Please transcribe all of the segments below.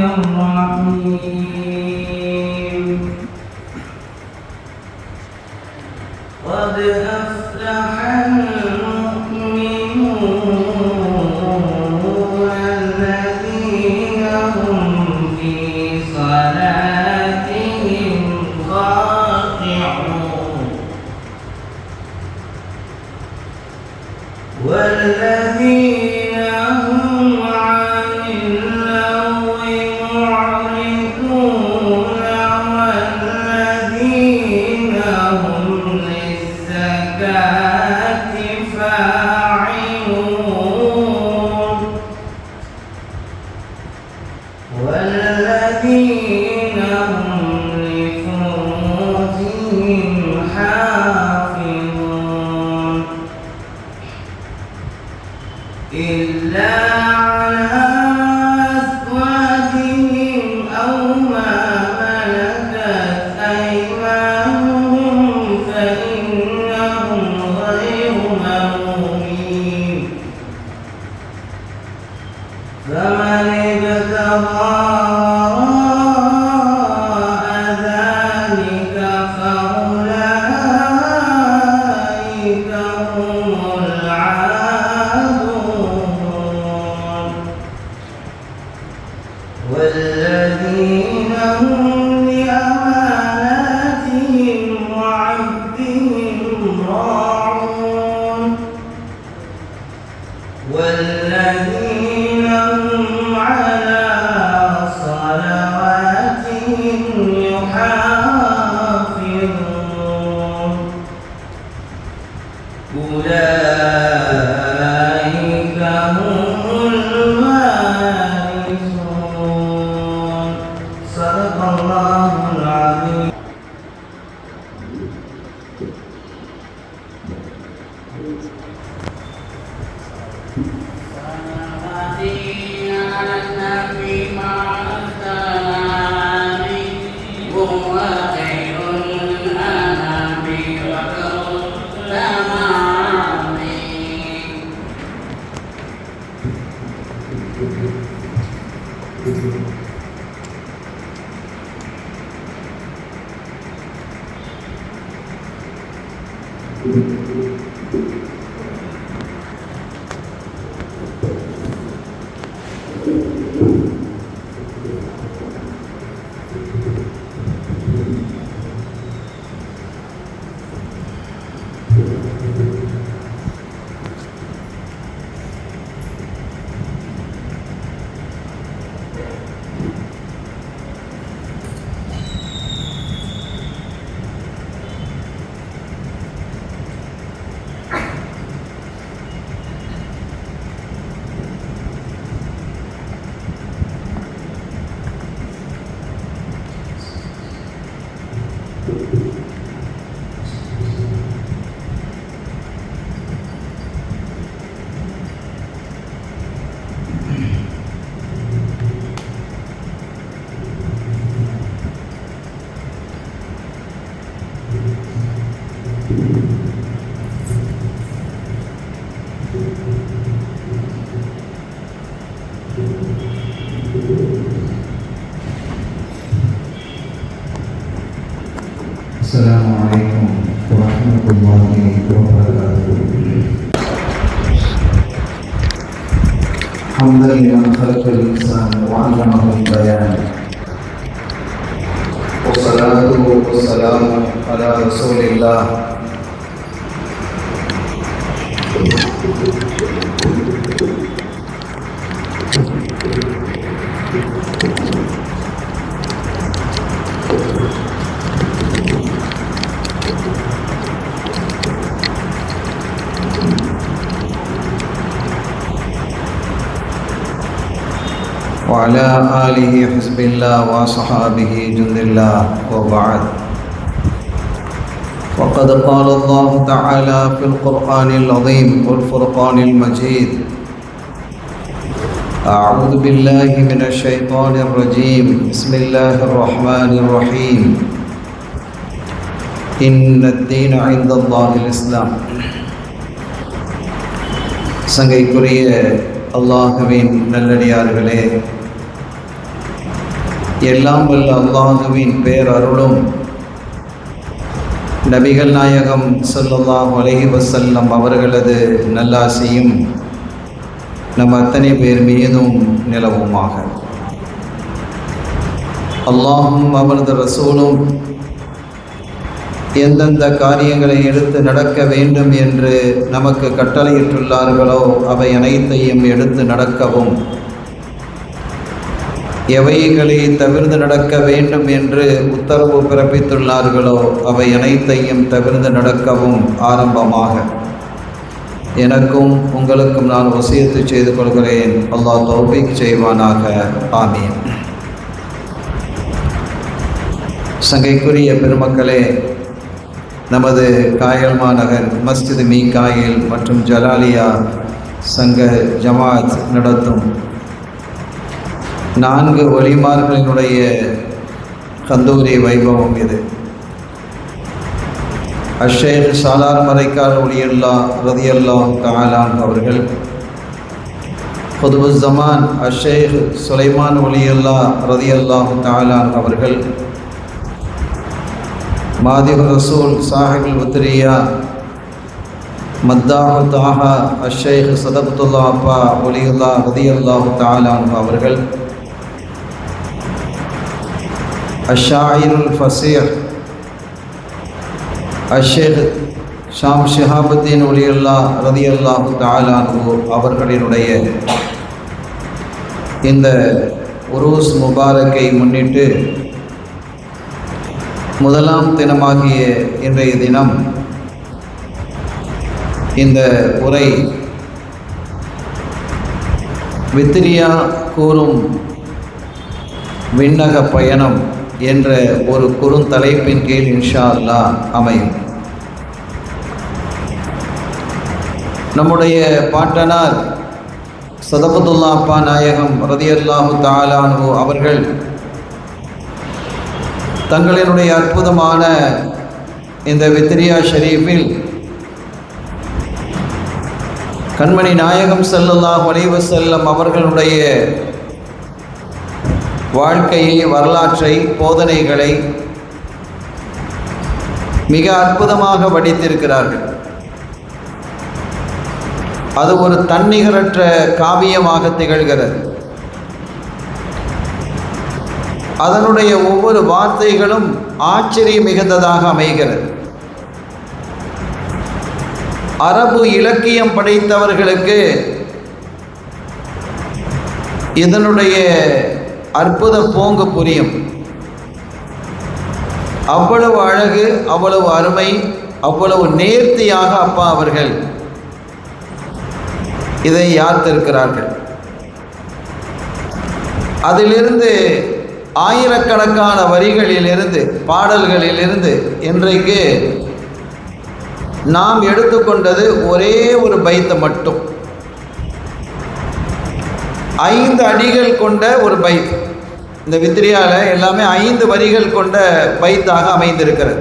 الرحيم قد أفلح المؤمنون الذين هم في صلاتهم خاشعون والذين هم عن اللغو معرضون والذين هم للزكاة فاعلون والذين هم لفروجهم حافظون إلا على أزواجهم أو ما ملكت أيمانهم فإنهم غير ملومين فمن ابتغى وراء ذلك فأولئك هم العادون والذين هم لأماناتهم وعهدهم راعون والذين هم على صلواتهم يحافظون أولئك هم الوارثون صدق الله العظيم. على النبي مع السلام هو خير الأنام وخير التمام. السلام عليكم ورحمة الله وبركاته. حمدا لمن خلق الإنسان وعلمه البيان، والصلاة والسلام على رسول الله وعلى آله حزب الله وصحابه جند الله وبعد. وقد قال الله تعالى في القرآن العظيم والفرقان المجيد: أعوذ بالله من الشيطان الرجيم، بسم الله الرحمن الرحيم، إن الدين عند الله الإسلام. சங்கைக்குரிய அல்லாஹ்வின் நல்லடியார்களே, எல்லாம் வல்ல அல்லாஹுவின் பேரருளும் நபிகள் நாயகம் ஸல்லல்லாஹு அலைஹி வஸல்லம் அவர்களது நல்லாசியும் நம் அத்தனை பேர் மீதும் நிலவுமாக. அல்லாஹும் அவரது ரசூலும் எந்தெந்த காரியங்களை எடுத்து நடக்க வேண்டும் என்று நமக்கு கட்டளையிட்டுள்ளார்களோ அவை அனைத்தையும் எடுத்து நடக்கவும், எவைகளை தவிர்த்து நடக்க வேண்டும் என்று உத்தரவு பிறப்பித்துள்ளார்களோ அவை அனைத்தையும் தவிர்த்து நடக்கவும் ஆரம்பமாக எனக்கும் உங்களுக்கும் நான் வசியத்து செய்து கொள்கிறேன். அல்லாஹ் தௌஃபீக் செய்வானாக. ஆமீன். சங்கைக்குரிய பெருமக்களே, நமது காயல் மாநகர் மஸ்ஜித் மீகாயில் மற்றும் ஜலாலியா சங்க ஜமாத் நடத்தும் 4 வலிமார்களினுடைய கந்தூரி வைபவம் இது. அஷேக் சாலார் மரைக்கார் ஒலியல்லாஹ் ரதியல்லாஹு தஆலா அவர்கள், குதுபுஸ் ஜமான் அஷேக் சுலைமான் ஒலியல்லாஹ் ரதியல்லாஹு தஆலா அவர்கள், மாதிஹ் ரசூல் சாஹிபுல் உத்ரியா மத்தாஹு தாஹா அஷேக் சதபத்துல்லா அப்பா ஒலியல்லாஹ் ரதியல்லாஹு தஆலா அவர்கள், அஷாயிருல் ஃபசீர் அஷேக் ஷாம் ஷிஹாபுத்தீன் ஒலியல்லாஹ் ரதியல்லாஹு தஆலா அவர்களினுடைய இந்த உருஸ் முபாரக்கை முன்னிட்டு முதலாம் தினமாகிய இன்றைய தினம் இந்த உரை வித்ரியா கூறும் விண்ணக பயணம் என்ற ஒரு குறுந்தலைப்பின் கீழ் இன்ஷா அல்லாஹ் அமையும். நம்முடைய பாட்டனார் சதபத்துல்லா அப்பா நாயகம் ரதியல்லாஹு தஆலா அன்ஹு அவர்கள் தங்களினுடைய அற்புதமான இந்த வித்ரியா ஷரீஃபில் கண்மணி நாயகம் ஸல்லல்லாஹு அலைஹி வஸல்லம் அவர்களுடைய வாழ்க்கையை, வரலாற்றை, போதனைகளை மிக அற்புதமாக வடித்திருக்கிறார்கள். அது ஒரு தன்னிகரற்ற காவியமாக திகழ்கிறது. அதனுடைய ஒவ்வொரு வார்த்தைகளும் ஆச்சரியம் மிகுந்ததாக அமைகிறது. அரபு இலக்கியம் படைத்தவர்களுக்கு இதனுடைய அற்புத போங்கு புரியும். அவ்வளவு அழகு, அவ்வளவு அருமை, அவ்வளவு நேர்த்தியாக அப்பா அவர்கள் இதை யாத்திருக்கிறார்கள். அதிலிருந்து ஆயிரக்கணக்கான வரிகளிலிருந்து, பாடல்களிலிருந்து இன்றைக்கு நாம் எடுத்துக்கொண்டது ஒரே ஒரு பைத்தை மட்டும். 5 அடிகள் கொண்ட ஒரு பைத். இந்த வித்ரியாவில் எல்லாமே 5 வரிகள் கொண்ட பைத்தாக அமைந்திருக்கிறது.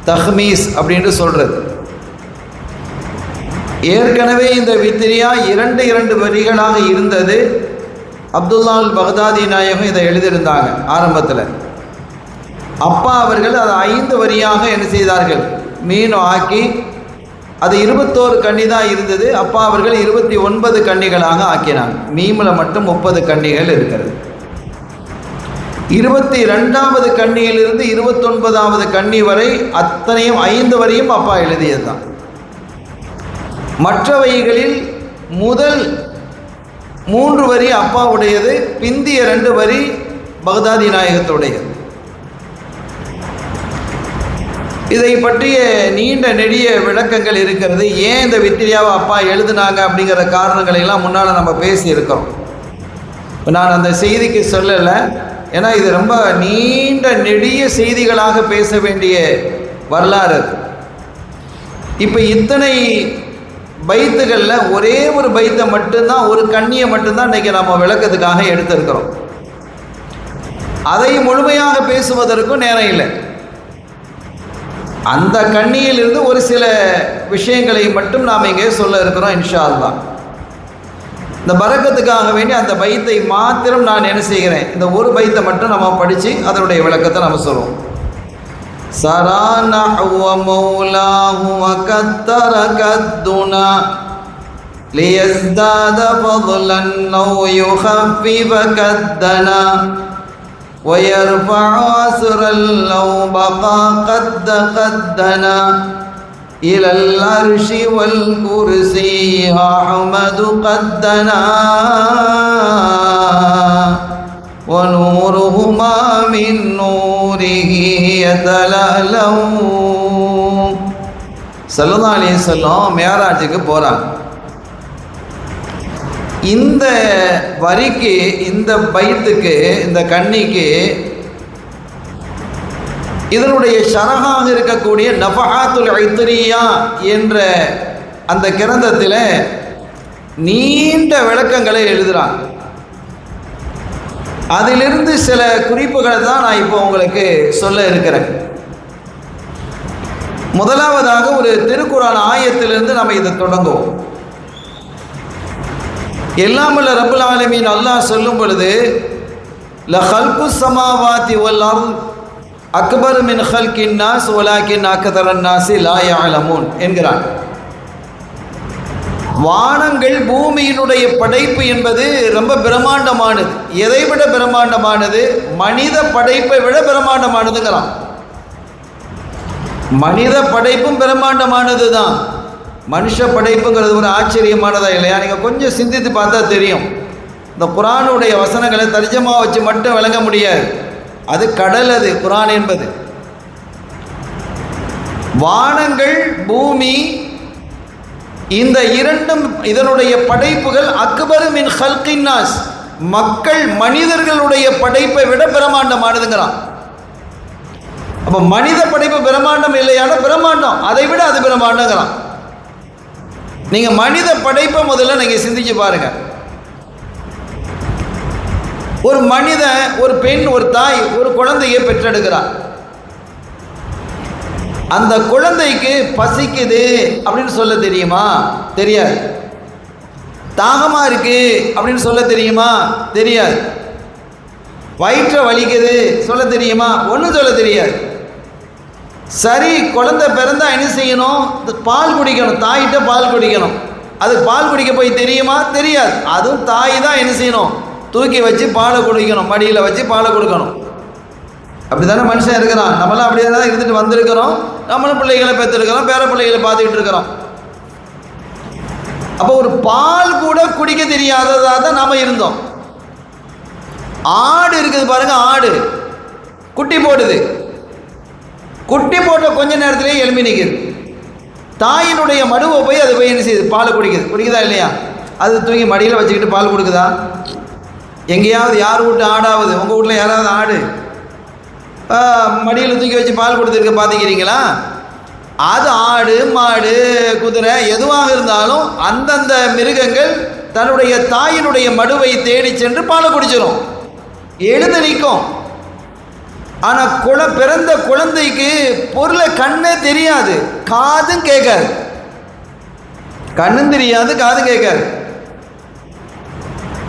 தஹ்மீஸ் அப்படின்னு சொல்கிறது. ஏற்கனவே இந்த வித்ரியா 2 வரிகளாக இருந்தது. அப்துல்லா அல் பக்தாதி நாயகம் இதை எழுதியிருந்தாங்க ஆரம்பத்தில். அப்பா அவர்கள் அதை 5 வரியாக என்ன செய்தார்கள், மீனும் ஆக்கி, அது 21 கண்ணி தான் இருந்தது. அப்பா அவர்கள் 29 கண்ணிகளாக ஆக்கினாங்க. மீமில் மட்டும் 30 கண்ணிகள் இருக்கிறது. 22வது கண்ணியிலிருந்து 29வது கண்ணி வரை அத்தனையும் 5 வரியும் அப்பா எழுதியது தான். மற்றவைகளில் முதல் 3 வரி அப்பாவுடையது, பிந்திய 2 வரி பக்தாதி நாயகத்துடையது. இதை பற்றிய நீண்ட நெடிய விளக்கங்கள் இருக்கிறது. ஏன் இந்த வித்ரியாவை அப்பா எழுதுனாங்க அப்படிங்கிற காரணங்களை எல்லாம் முன்னால் நம்ம பேசியிருக்கிறோம். நான் அந்த செய்திக்கு சொல்லலை, ஏன்னா இது ரொம்ப நீண்ட நெடிய செய்திகளாக பேச வேண்டிய வரலாறு. இப்போ இத்தனை பைத்துகளில் ஒரே ஒரு பைத்தை மட்டும்தான், ஒரு கண்ணியை மட்டும்தான் இன்றைக்கி நம்ம விளக்கத்துக்காக எடுத்திருக்கிறோம். அதை முழுமையாக பேசுவதற்கும் நேரம் இல்லை. அந்த கண்ணியிலிருந்து ஒரு சில விஷயங்களை மட்டும் நாம் இங்கே சொல்ல இருக்கிறோம் இன்ஷா அல்லாஹ். இந்த பரக்கத்துக்காக வேண்டி அந்த பைத்தை மாத்திரம் நான் என்ன செய்கிறேன், இந்த ஒரு பைத்தை மட்டும் நம்ம படித்து அதனுடைய விளக்கத்தை நம்ம சொல்லுவோம். சரா நஹ்வ மௌலாஹு வ கத்தர கத்துனா லியஸ்தாத ஃபضலன் அவ் யுஹஃபிஃப கத்தனா ويرفع أسرا لو بقى قد قدنا إلى العرش والكرسي أحمد قدنا ونورهما من نوره يتلألأ. ஸல்லல்லாஹு அலைஹி வஸல்லம் மேராஜுக்கு போகிறாங்க. இந்த வரிக்கு, இந்த பைத்துக்கு, இந்த கண்ணிக்கு இதனுடைய ஷரஹாக இருக்கக்கூடிய நஃபஹாத்துல் இத்ரியா என்ற அந்த கிரந்தத்தில் நீண்ட விளக்கங்களை எழுதுகிறாங்க. அதிலிருந்து சில குறிப்புகளை தான் நான் இப்போ உங்களுக்கு சொல்ல இருக்கிறேன். முதலாவதாக ஒரு திருக்குர்ஆன் ஆயத்திலிருந்து நம்ம இதை தொடங்குவோம். எல்லாமல்ல ரப்புல் ஆலமீன் அல்லாஹ் சொல்லும் பொழுது ல ஹல்குஸ் ஸமாவாதி வல் அர்த் அக்பர் மின் ஹல்கின் நாஸ் வலாக்கின் அக்தரன் நாஸி லா யஅலமூன் என்கிறான். வானங்கள் பூமியினுடைய படைப்பு என்பது ரொம்ப பிரம்மாண்டமானது. எதை விட பிரம்மாண்டமானது? மனித படைப்பை விட பிரம்மாண்டமானதுங்கிறான். மனித படைப்பும் பிரம்மாண்டமானது தான். மனுஷ படைப்புங்கிறது ஒரு ஆச்சரியமானதா இல்லையா? நீங்கள் கொஞ்சம் சிந்தித்து பார்த்தா தெரியும். இந்த குர்ஆனுடைய வசனங்களை தர்ஜமா வச்சு மட்டும் விளங்க முடியாது. அது கடல், அது குர்ஆன் என்பது. வானங்கள் பூமி இந்த இரண்டும் இதனுடைய படைப்புகள் அக்பரு மின் ஹல்கின் நாஸ், மக்கள் மனிதர்களுடைய படைப்பை விட பிரம்மாண்டமானதுங்கிறான். அப்போ மனித படைப்பு பிரம்மாண்டம் இல்லையான பிரம்மாண்டம், அதை விட அது பிரம்மாண்டங்கிறான். நீங்கள் மனித படைப்பை முதல்ல நீங்கள் சிந்திச்சு பாருங்க. ஒரு மனிதன், ஒரு பெண், ஒரு தாய் ஒரு குழந்தையை பெற்றெடுக்கிறார். அந்த குழந்தைக்கு பசிக்குது அப்படின்னு சொல்ல தெரியுமா? தெரியாது. தாகமாக இருக்கு அப்படின்னு சொல்ல தெரியுமா? தெரியாது. வயிற்றை வலிக்குது சொல்ல தெரியுமா? ஒன்றும் சொல்ல தெரியாது. சரி, குழந்தை பிறந்தா என்ன செய்யணும்? பால் குடிக்கணும், தாயிட்ட பால் குடிக்கணும். அது பால் குடிக்க போய் தெரியுமா? தெரியாது. அதுவும் தாய் தான் என்ன செய்யணும்? தூக்கி வச்சு பாலை குடிக்கணும், மடியில் வச்சு பாலை கொடுக்கணும். அப்படி தானே மனுஷன் இருக்கிறான். நம்மளாம் அப்படியே தான் இருந்துட்டு வந்திருக்கிறோம். நம்மளும் பிள்ளைகளை பெற்றுருக்கிறோம், பேர பிள்ளைகளை பார்த்துக்கிட்டு இருக்கிறோம். அப்போ ஒரு பால் கூட குடிக்க தெரியாததாக தான் நாம் இருந்தோம். ஆடு இருக்குது பாருங்க, ஆடு குட்டி போடுது. குட்டி போட்ட கொஞ்ச நேரத்திலேயே எலும்பி நிற்குது. தாயினுடைய மடுவை போய் அது போய் என்ன செய்யுது? பால் குடிக்குது. குடிக்குதா இல்லையா? அது தூக்கி மடியில் வச்சுக்கிட்டு பால் கொடுக்குதா? எங்கேயாவது யார் வீட்டு ஆடாவது, உங்கள் வீட்டில் யாராவது ஆடு மடியில் தூக்கி வச்சு பால் கொடுத்துருக்க பார்த்துக்கிறீங்களா? அது ஆடு, மாடு, குதிரை எதுவாக இருந்தாலும் அந்தந்த மிருகங்கள் தன்னுடைய தாயினுடைய மடுவை தேடி சென்று பாலை குடிச்சிடும், எழுந்து நிற்கும். ஆனால் பிறந்த குழந்தைக்கு பொருளை கண்ணே தெரியாது, காதும் கேட்காது. கண்ணும் தெரியாது, காதும் கேட்காது.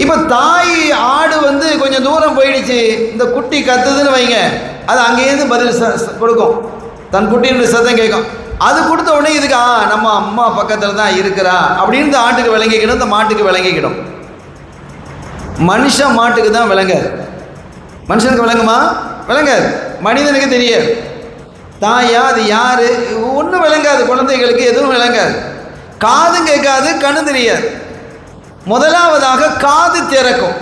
இப்போ தாய் ஆடு கொஞ்சம் தூரம் போயிடுச்சு, இந்த குட்டி கத்துதுன்னு வைங்க, அது அங்கேருந்து பதில் கொடுக்கும், தன் குட்டியினுடைய சத்தம் கேட்கும். அது கொடுத்த உடனே இதுக்கு நம்ம அம்மா பக்கத்தில் தான் இருக்கிறா அப்படின்னு இந்த ஆட்டுக்கு விளங்கிக்கிடும், இந்த மாட்டுக்கு விளங்கிக்கிடும். மனுஷன் மாட்டுக்கு தான் விளங்காது, மனுஷனுக்கு விளங்குமா? விளங்காது. மனிதனுக்கு தெரியாது தாயா அது யாரு ஒன்றும் விளங்காது. குழந்தைகளுக்கு எதுவும் விளங்காது, காதும் கேட்காது, கண்ணு தெரியாது. முதலாவதாக காது திறக்கும்,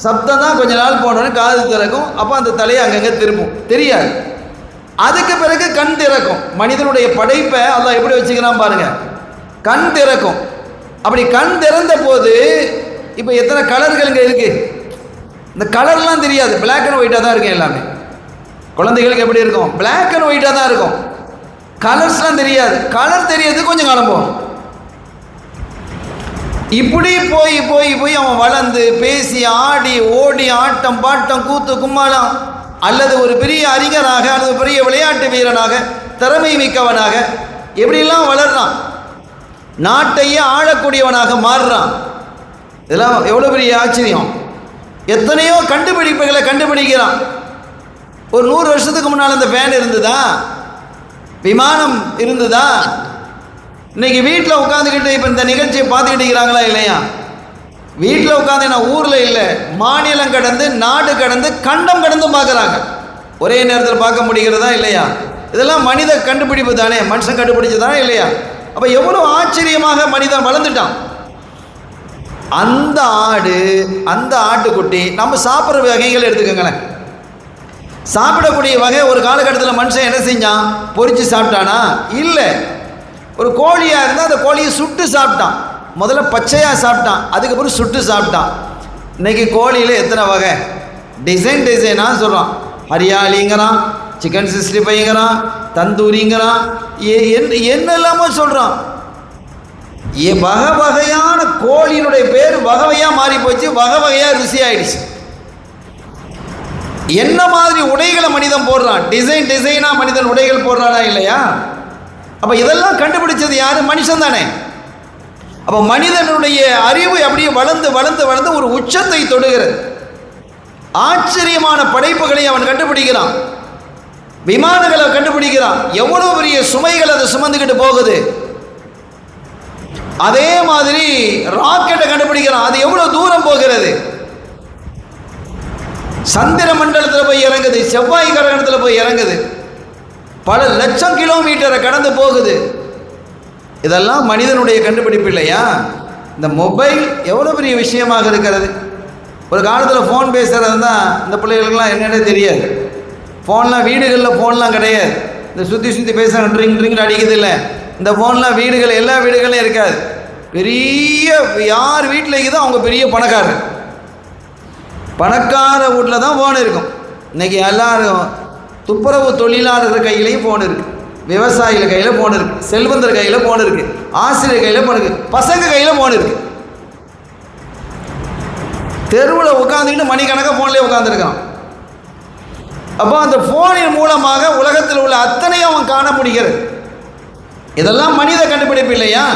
சப்தம் தான் கொஞ்ச நாள் போனோன்னு காது திறக்கும். அப்போ அந்த தலையை அங்கங்கே திரும்பும், தெரியாது. அதுக்கு பிறகு கண் திறக்கும். மனிதனுடைய படைப்பை அல்லாஹ் எப்படி வச்சுக்கிறான் பாருங்க, கண் திறக்கும். அப்படி கண் திறந்த போது இப்போ எத்தனை கலர்கள் இங்கே இருக்குது, இந்த கலர்லாம் தெரியாது, பிளாக் அண்ட் ஒயிட்டாக தான் இருக்கும் எல்லாமே. குழந்தைகளுக்கு எப்படி இருக்கும்? பிளாக் அண்ட் ஒயிட்டாக தான் இருக்கும், கலர்ஸ்லாம் தெரியாது. கலர் தெரியாது கொஞ்சம் காலம் போகும். இப்படி போய் போய் போய் அவன் வளர்ந்து பேசி ஆடி ஓடி ஆட்டம் பாட்டம் கூத்து கும்மாளம், அல்லது ஒரு பெரிய அறிஞராக அல்லது பெரிய விளையாட்டு வீரனாக திறமை மிக்கவனாக எப்படிலாம் வளர்றான், நாட்டையே ஆளக்கூடியவனாக மாறுறான். இதெல்லாம் எவ்வளோ பெரிய ஆச்சரியம். எத்தனையோ கண்டுபிடிப்புகளை கண்டுபிடிக்கிறான். ஒரு 100 வருஷத்துக்கு முன்னால் இந்த ஃபேன் இருந்ததா? விமானம் இருந்ததா? இன்னைக்கு வீட்டில் உட்காந்துக்கிட்டு இப்போ இந்த நிகழ்ச்சியை பார்த்துக்கிட்டு இருக்கிறாங்களா இல்லையா? வீட்டில் உட்காந்து நான் ஊரில் இல்லை, மாநிலம் கடந்து நாடு கடந்து கண்டம் கடந்து பார்க்குறாங்க. ஒரே நேரத்தில் பார்க்க முடிகிறதா இல்லையா? இதெல்லாம் மனித கண்டுபிடிப்பு தானே, மனுஷன் கண்டுபிடிச்சதானே இல்லையா? அப்போ எவ்வளோ ஆச்சரியமாக மனிதன் வளர்ந்துட்டான். அந்த ஆடு, அந்த ஆட்டுக்குட்டி, நம்ம சாப்பிட்ற வகைகள் எடுத்துக்கோங்களேன். சாப்பிடக்கூடிய வகை ஒரு காலகட்டத்தில் மனுஷன் என்ன செஞ்சான்? பொரிச்சு சாப்பிட்டானா? இல்லை. ஒரு கோழியாக இருந்தால் அந்த கோழியை சுட்டு சாப்பிட்டான். முதல்ல பச்சையாக சாப்பிட்டான், அதுக்கப்புறம் சுட்டு சாப்பிட்டான். இன்றைக்கி கோழியில் எத்தனை வகை? டிசைனாக சொல்கிறான். ஹரியாலிங்கிறான், சிக்கன் 65ங்கிறான், தந்தூரிங்கிறான், என்னெல்லாமோ சொல்கிறான். வகை வகையான கோழியினுடைய பேர் வகை வகையாக மாறி போச்சு, வகை வகையாக ருசி ஆயிடுச்சு. என்ன மாதிரி உடைகளை மனிதன் போடுறான், டிசைனாக மனிதன் உடைகள் போடுறானா இல்லையா? அப்போ இதெல்லாம் கண்டுபிடிச்சது யாரு? மனுஷன் தானே. அப்போ மனிதனுடைய அறிவு அப்படியே வளர்ந்து வளர்ந்து வளர்ந்து ஒரு உச்சத்தை தொடுகிறது. ஆச்சரியமான படைப்புகளை அவன் கண்டுபிடிக்கிறான். விமானங்களை கண்டுபிடிக்கிறான். எவ்வளவு பெரிய சுமைகள் அதை சுமந்துக்கிட்டு போகுது. அதே மாதிரி ராக்கெட்டை கண்டுபிடிக்கிறான். அது எவ்வளவு தூரம் போகிறது. சந்திர மண்டலத்தில் போய் இறங்குது, செவ்வாய் கிரகணத்தில் போய் இறங்குது, பல லட்சம் கிலோமீட்டரை கடந்து போகுது. இதெல்லாம் மனிதனுடைய கண்டுபிடிப்பு இல்லையா? இந்த மொபைல் எவ்வளோ பெரிய விஷயமாக இருக்கிறது. ஒரு காலத்தில் ஃபோன் பேசுகிறது தான் இந்த பிள்ளைகளுக்கெல்லாம் என்னென்னே தெரியாது. ஃபோன்லாம் வீடுகளில் ஃபோன்லாம் கிடையாது. இந்த சுற்றி பேசுகிறாங்க, ட்ரிங்க் அடிக்குது இல்லை. இந்த ஃபோன்லாம் வீடுகள் எல்லா வீடுகளையும் இருக்காது. பெரிய யார் வீட்டில் இருக்குதோ அவங்க பெரிய பணக்கார வீட்டில் தான் ஃபோன் இருக்கும். இன்றைக்கி எல்லாரும் துப்புரவு தொழிலாளர்கள் கையிலையும் ஃபோன் இருக்குது, விவசாயிகள் கையில் ஃபோன் இருக்குது, செல்வந்தர் கையில் ஃபோன் இருக்குது, ஆசிரியர் கையில் ஃபோன் இருக்குது, பசங்க கையில் ஃபோன் இருக்குது. தெருவில் உட்காந்துக்கிட்டு மணிக்கணக்காக ஃபோன்லேயே உட்காந்துருக்கான். அப்போ அந்த ஃபோனின் மூலமாக உலகத்தில் உள்ள அத்தனையும் அவன் காண முடிகிறது. இதெல்லாம் மனித கண்டுபிடிப்பு இல்லையா?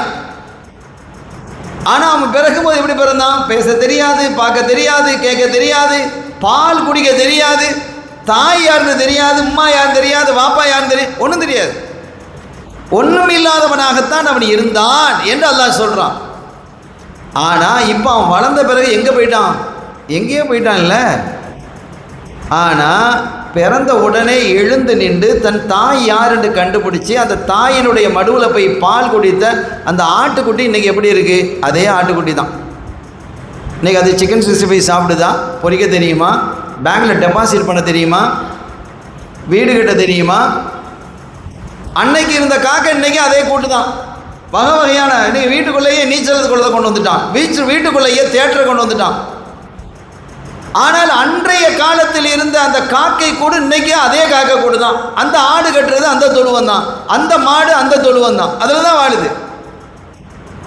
ஆனால் அவன் பிறக்கும்போது எப்படி பிறந்தான்? பேச தெரியாது, பார்க்க தெரியாது, கேட்க தெரியாது, பால் குடிக்க தெரியாது, தாய் யாருன்னு தெரியாது, அம்மா யாருன்னு தெரியாது, வாப்பா யாருன்னு தெரியாது, ஒன்றும் தெரியாது. ஒன்றும் இல்லாதவனாகத்தான் அவன் இருந்தான் என்று அல்லாஹ் சொல்கிறான். ஆனால் இப்போ அவன் வளர்ந்த பிறகு எங்கே போயிட்டான்? எங்கேயோ போயிட்டான்ல. ஆனால் பிறந்த உடனே எழுந்து நின்று தன் தாய் யார் என்று கண்டுபிடிச்சி அந்த தாயினுடைய மடுவில் போய் பால் குடித்த அந்த ஆட்டுக்குட்டி இன்றைக்கி எப்படி இருக்குது? அதே ஆட்டுக்குட்டி தான். இன்றைக்கி அது சிக்கன் 65 சாப்பிடுதா? பொரிக்க தெரியுமா? பேங்கில் டெபாசிட் பண்ண தெரியுமா? வீடு கட்ட தெரியுமா? அன்னைக்கு இருந்த காக்கை இன்றைக்கி அதே கூட்டு தான். வகை வகையான இன்றைக்கி வீட்டுக்குள்ளேயே நீச்சல் குளத்தை கொண்டு வந்துட்டான், வீட்டுக்குள்ளேயே தியேட்டரை கொண்டு வந்துட்டான். ஆனால் அன்றைய காலத்தில் இருந்த அந்த காக்கை கூடு இன்னைக்கு அதே காக்கை கூடு தான். அந்த ஆடு கட்டுறது அந்த தொழுவம் தான், அந்த மாடு அந்த தொழுவம் தான், அதில் தான் வாழுது.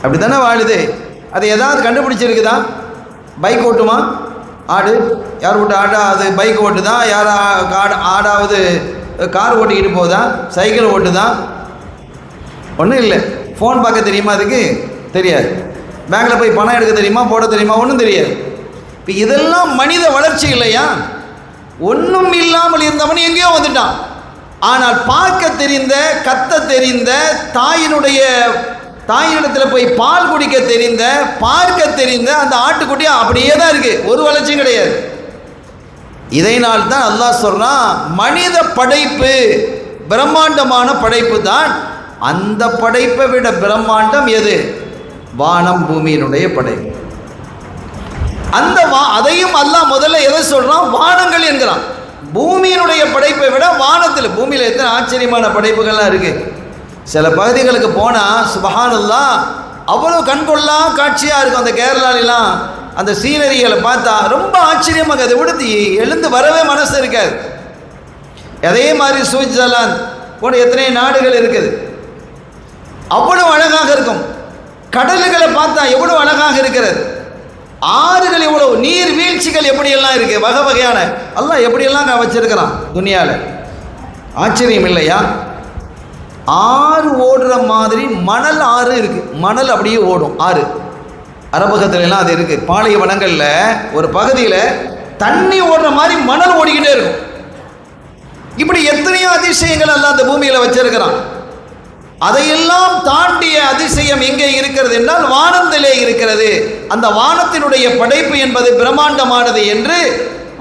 அப்படி தானே வாழுது. அது ஏதாவது கண்டுபிடிச்சிருக்குதா? பைக் ஓட்டுமா ஆடு? யார் ஓட்டு ஆடா? அது பைக் ஓட்டுதா? யார் ஆடாவது கார் ஓட்டிக்கிட்டு போகுதா? சைக்கிள் ஓட்டுதா? ஒன்றும் இல்லை. ஃபோன் பார்க்க தெரியுமா? அதுக்கு தெரியாது. பேங்கில் போய் பணம் எடுக்க தெரியுமா? போட தெரியுமா? ஒன்றும் தெரியாது. இப்போ இதெல்லாம் மனித வளர்ச்சி இல்லையா? ஒன்றும் இல்லாமல் இருந்தவன் எங்கேயோ வந்துட்டான். ஆனால் பார்க்க தெரிந்த, கத்த தெரிந்த, தாயினிடத்தில் போய் பால் குடிக்க தெரிந்த, பார்க்க தெரிந்த அந்த ஆட்டுக்குட்டி அப்படியே தான் இருக்குது, ஒரு வளர்ச்சியும் கிடையாது. இதனால் தான் அல்லாஹ் சொல்றான், மனித படைப்பு பிரம்மாண்டமான படைப்பு தான். அந்த படைப்பை விட பிரம்மாண்டம் எது? வானம் பூமியினுடைய படைப்பு. அந்த அதையும் அல்லாஹ் முதல்ல எதை சொல்றான்? வானங்கள் என்கிறான். பூமியினுடைய படைப்பை விட வானத்தில், பூமியில் எத்தனை ஆச்சரியமான படைப்புகள்லாம் இருக்கு. சில பகுதிகளுக்கு போனால் சுபஹானல்லாஹ் அவ்வளோ கண்கொள்ளா காட்சியாக இருக்கும். அந்த கேரளாலெலாம் அந்த சீனரிகளை பார்த்தா ரொம்ப ஆச்சரியமாக, அதை விடுத்து எழுந்து வரவே மனசு இருக்காது. அதே மாதிரி சுவிட்சர்லாந்து போன்ற எத்தனை நாடுகள் இருக்குது, அவ்வளோ அழகாக இருக்கும். கடல்களை பார்த்தா எவ்வளோ அழகாக இருக்கிறது. ஆறுகள் எவ்வளவு, நீர் வீழ்ச்சிகள் எப்படியெல்லாம் இருக்குது, வகை வகையான அல்லாஹ் எப்படியெல்லாம் நான் வச்சிருக்கிறான் துனியாவில். ஆச்சரியம் இல்லையா? ஆறு ஓடுற மாதிரி மணல் ஆறு இருக்குது. மணல் அப்படியே ஓடும் ஆறு. அரபகத்துலலாம் அது இருக்குது. பாலைவனங்களில் ஒரு பகுதியில் தண்ணி ஓடுற மாதிரி மணல் ஓடிக்கிட்டே இருக்கும். இப்படி எத்தனையோ அதிசயங்கள் எல்லாம் அந்த பூமியில் வச்சிருக்கிறான். அதையெல்லாம் தாண்டிய அதிசயம் எங்கே இருக்கிறது என்றால் வானத்திலே இருக்கிறது. அந்த வானத்தினுடைய படைப்பு என்பது பிரம்மாண்டமானது என்று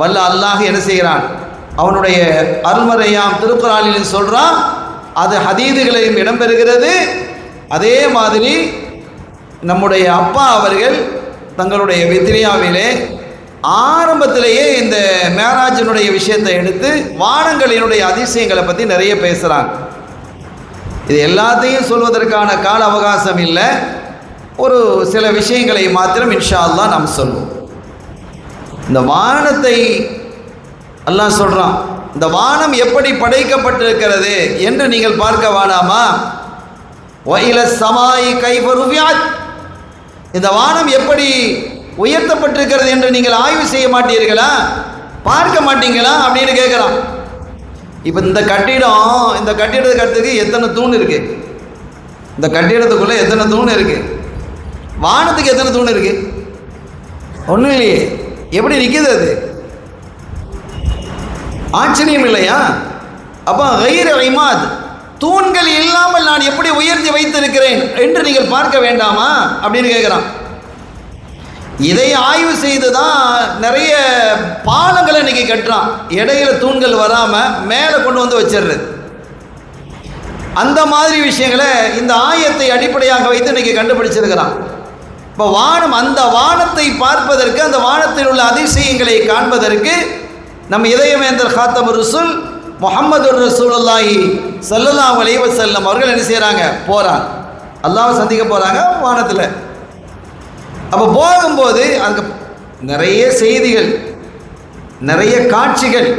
வல்ல அல்லாஹ் என்ன செய்கிறான், அவனுடைய அருள்மறையாம் திருக்குர்ஆனில் சொல்றான். அது ஹதீதுகளிலும் இடம்பெறுகிறது. அதே மாதிரி நம்முடைய அப்பா அவர்கள் தங்களுடைய வித்ரியாவிலே ஆரம்பத்திலேயே இந்த மேராஜினுடைய விஷயத்தை எடுத்து வானங்களினுடைய அதிசயங்களை பற்றி நிறைய பேசுகிறாங்க. இது எல்லாத்தையும் சொல்வதற்கான கால அவகாசம் இல்லை. ஒரு சில விஷயங்களை மாத்திரம் இன்ஷா அல்லாஹ் நாம் சொல்வோம். இந்த வானத்தை அல்லாஹ் சொல்கிறான், இந்த வானம் எப்படி படைக்கப்பட்டிருக்கிறது என்று நீங்கள் பார்க்க வேணாமா? வஇல ஸமாஇ கைஃப ருஃபிஅத், இந்த வானம் எப்படி உயர்த்தப்பட்டிருக்கிறது என்று நீங்கள் ஆய்வு செய்ய மாட்டீர்களா, பார்க்க மாட்டீங்களா அப்படின்னு கேட்குறான். இப்போ இந்த கட்டிடத்துக்கு அடுத்துக்கு எத்தனை தூண் இருக்கு? இந்த கட்டிடத்துக்குள்ளே எத்தனை தூண் இருக்கு? வானத்துக்கு எத்தனை தூண் இருக்கு? ஒன்றும் இல்லையே. எப்படி நிற்கிது அது? ஆச்சரியம் இல்லையா? அப்போ கைர் இமாத், தூண்கள் இல்லாமல் நான் எப்படி உயர்த்தி வைத்திருக்கிறேன் என்று நீங்கள் பார்க்க வேண்டாமா அப்படின்னு கேட்குறான். இதை ஆய்வு செய்து தான் நிறைய பாலங்களை இன்னைக்கு கட்டுறான். இடையில தூண்கள் வராமல் மேலே கொண்டு வந்து வச்சிடுறது. அந்த மாதிரி விஷயங்களை இந்த ஆயத்தை அடிப்படையாக வைத்து இன்னைக்கு கண்டுபிடிச்சிருக்கிறான். இப்போ வானம், அந்த வானத்தை பார்ப்பதற்கு, அந்த வானத்தில் உள்ள அதிசயங்களை காண்பதற்கு நம்ம இதயவேந்தர் காத்தமுர் ரசூல் முஹம்மது ரசூலுல்லாஹி ஸல்லல்லாஹு அலைஹி வஸல்லம் அவர்கள் என்ன செய்கிறாங்க, போகிறாங்க, அல்லாஹ்வை சந்திக்க போகிறாங்க வானத்தில். அப்போ போகும்போது அதுக்கு நிறைய செய்திகள், நிறைய காட்சிகள்,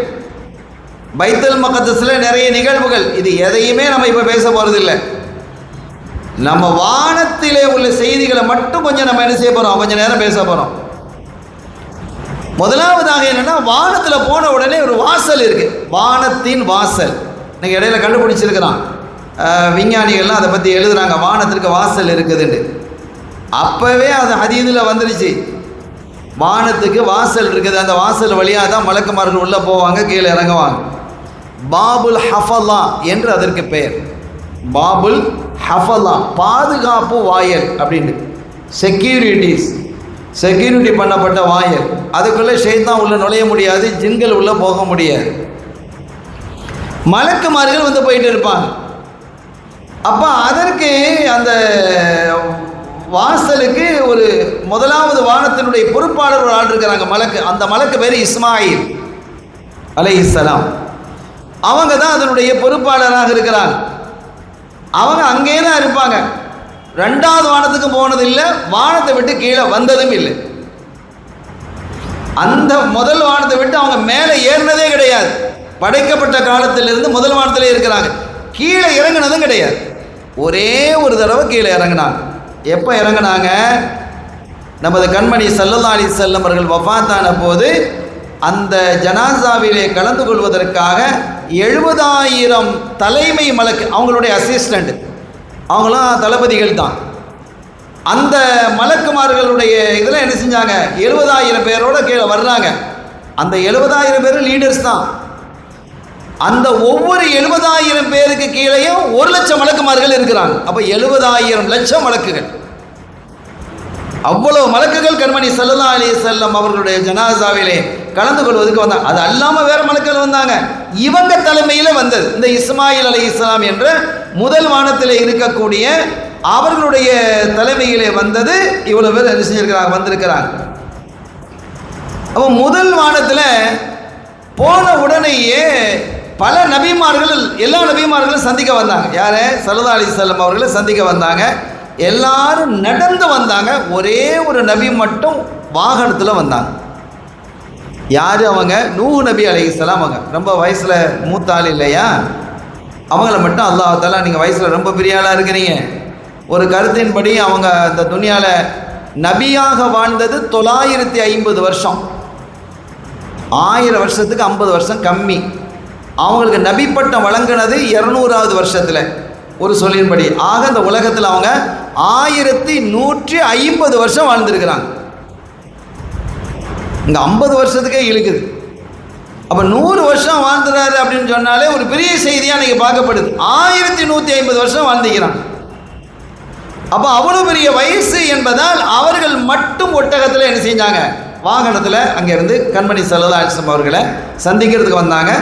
பைத்துல் மக்தஸில் நிறைய நிகழ்வுகள். இது எதையுமே நம்ம இப்போ பேச போகிறதில்லை. நம்ம வானத்திலே உள்ள செய்திகளை மட்டும் கொஞ்சம் நம்ம என்ன செய்ய போகிறோம், கொஞ்சம் நேரம் பேச போகிறோம். முதலாவதாக என்னென்னா, வானத்தில் போன உடனே ஒரு வாசல் இருக்குது, வானத்தின் வாசல். நீங்கள் இடையில கண்டுபிடிச்சிருக்கிறான், விஞ்ஞானிகள்லாம் அதை பற்றி எழுதுகிறாங்க, வானத்திற்கு வாசல் இருக்குதுன்னு. அப்போவே அது ஹதீதில் வந்துருச்சு, வானத்துக்கு வாசல் இருக்குது. அந்த வாசல் வழியாக தான் மலக்குமார்கள் உள்ளே போவாங்க, கீழே இறங்குவாங்க. பாபுல் ஹஃபலா என்று அதற்கு பெயர். பாபுல் ஹஃபலா, பாதுகாப்பு வாயல் அப்படின்னு, செக்யூரிட்டி பண்ணப்பட்ட வாயல். அதுக்குள்ளே ஷைத்தான் உள்ளே நுழைய முடியாது, ஜின்கள் உள்ளே போக முடியாது. மலக்குமார்கள் வந்து போயிட்டு இருப்பாங்க. அப்போ அதற்கு அந்த வாசலுக்கு ஒரு முதலாவது வானத்தினுடைய பொறுப்பாளர் ஒரு ஆள் இருக்கிறாங்க, மலக்கு. அந்த மலக்கு பேர் இஸ்மாயில் அலைஹிஸ்ஸலாம். அவங்க தான் அதனுடைய பொறுப்பாளராக இருக்கிறாங்க. அவங்க அங்கே தான் இருப்பாங்க. ரெண்டாவது வானத்துக்கு போனதில்லை, வானத்தை விட்டு கீழே வந்ததும் இல்லை. அந்த முதல் வானத்தை விட்டு அவங்க மேலே ஏறினதே கிடையாது. படைக்கப்பட்ட காலத்திலிருந்து முதல் வானத்திலே இருக்கிறாங்க. கீழே இறங்கினதும் கிடையாது. ஒரே ஒரு தடவை கீழே இறங்கினாங்க. எப்போ இறங்கினாங்க? நமது கண்மணி ஸல்லல்லாஹு அலைஹி வஸல்லம் அவர்கள் வஃபாத்தான போது அந்த ஜனாசாவிலே கலந்து கொள்வதற்காக 70,000 தலைமை மலக்கு, அவங்களுடைய அசிஸ்டண்ட், அவங்களாம் தளபதிகள் தான். அந்த மலக்குமார்களுடைய இதில் என்ன செஞ்சாங்க, 70,000 பேரோட கீழே வர்றாங்க. அந்த 70,000 பேரும் லீடர்ஸ் தான். அந்த ஒவ்வொரு 70,000 பேருக்கு கீழேயும் 1,00,000 மலக்குமார்கள் இருக்கிறாங்க. அப்போ 70,000 லட்சம் மலக்குகள், அவ்வளவு மலக்குகள் கண்மணி ஸல்லல்லாஹு அலைஹி வஸல்லம் அவர்களுடைய ஜனாசாவிலே கலந்து கொள்வதற்கு வந்தாங்க. அது அல்லாமல் வேறு மலக்குகள் வந்தாங்க. இவங்க தலைமையில் வந்தது இந்த இஸ்மாயில் அலைஹிஸ்ஸலாம் என்ற முதல் வானத்தில் இருக்கக்கூடிய அவர்களுடைய தலைமையிலே வந்தது. இவ்வளவு பேர் என்ன செஞ்சிருக்கிறாங்க, வந்திருக்கிறாங்க. அப்போ முதல் வானத்தில் போன உடனேயே பல நபிமார்கள், எல்லா நபிமார்களும் சந்திக்க வந்தாங்க. யாரை? ஸல்லல்லாஹு அலைஹி வஸல்லம் அவர்களை சந்திக்க வந்தாங்க. எல்லாரும் நடந்து வந்தாங்க. ஒரே ஒரு நபி மட்டும் வாகனத்தில் வந்தாங்க. யார் அவங்க? நூஹ் நபி அலைஹிஸ்ஸலாம். அவங்க ரொம்ப வயசில் மூத்த ஆள் இல்லையா, அவங்கள மட்டும் அல்லாஹ் தஆலா, நீங்கள் வயசில் ரொம்ப பெரிய ஆளாக இருக்கிறீங்க. ஒரு கருத்தின்படி அவங்க இந்த துனியாவில் நபியாக வாழ்ந்தது 950 வருஷம். 1000 வருஷத்துக்கு 50 வருஷம் கம்மி. அவங்களுக்கு நபி பட்டம் வழங்கினது 200வது வருஷத்தில் ஒரு சொல்லின்படி. ஆக இந்த உலகத்தில் அவங்க 1150 வருஷம் வாழ்ந்துருக்கிறாங்க. இங்கே 50 வருஷத்துக்கே இழுக்குது. அப்போ 100 வருஷம் வாழ்ந்துறாரு அப்படின்னு சொன்னாலே ஒரு பெரிய செய்தியாக இன்றைக்கி பார்க்கப்படுது. 1150 வருஷம் வாழ்ந்துக்கிறாங்க. அப்போ அவ்வளோ பெரிய வயசு என்பதால் அவர்கள் மட்டும் ஒட்டகத்தில் என்ன செஞ்சாங்க, வாகனத்தில் அங்கேருந்து கண்மணி ஸல்லல்லாஹு அலைஹி வஸல்லம் அவர்களை சந்திக்கிறதுக்கு வந்தாங்க.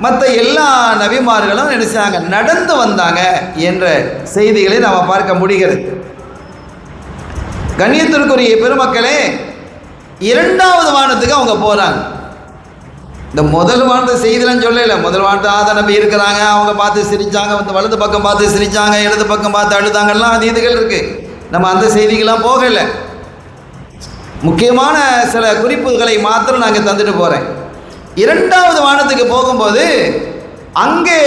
மற்ற எல்லா நபிமார்களும் என்ன செய்யாங்க, நடந்து வந்தாங்க என்ற செய்திகளை நாம் பார்க்க முடிகிறது. கண்ணியத்திற்குரிய பெருமக்களே, 2வது வானத்துக்கு அவங்க போகிறாங்க. இந்த முதல் வானத்து செய்திலாம் சொல்லல. முதல் வானத்து ஆத நபி இருக்கிறாங்க, அவங்க பார்த்து சிரித்தாங்க, வந்து வலது பக்கம் பார்த்து சிரித்தாங்க, இடது பக்கம் பார்த்து அழுதாங்கலாம், அது இதுகள் இருக்குது. நம்ம அந்த செய்திகள்லாம் போகலை. முக்கியமான சில குறிப்புகளை மாத்திரம் நாங்கள் தந்துட்டு போகிறேன். 2வது வானத்துக்கு போகும்போது அங்கே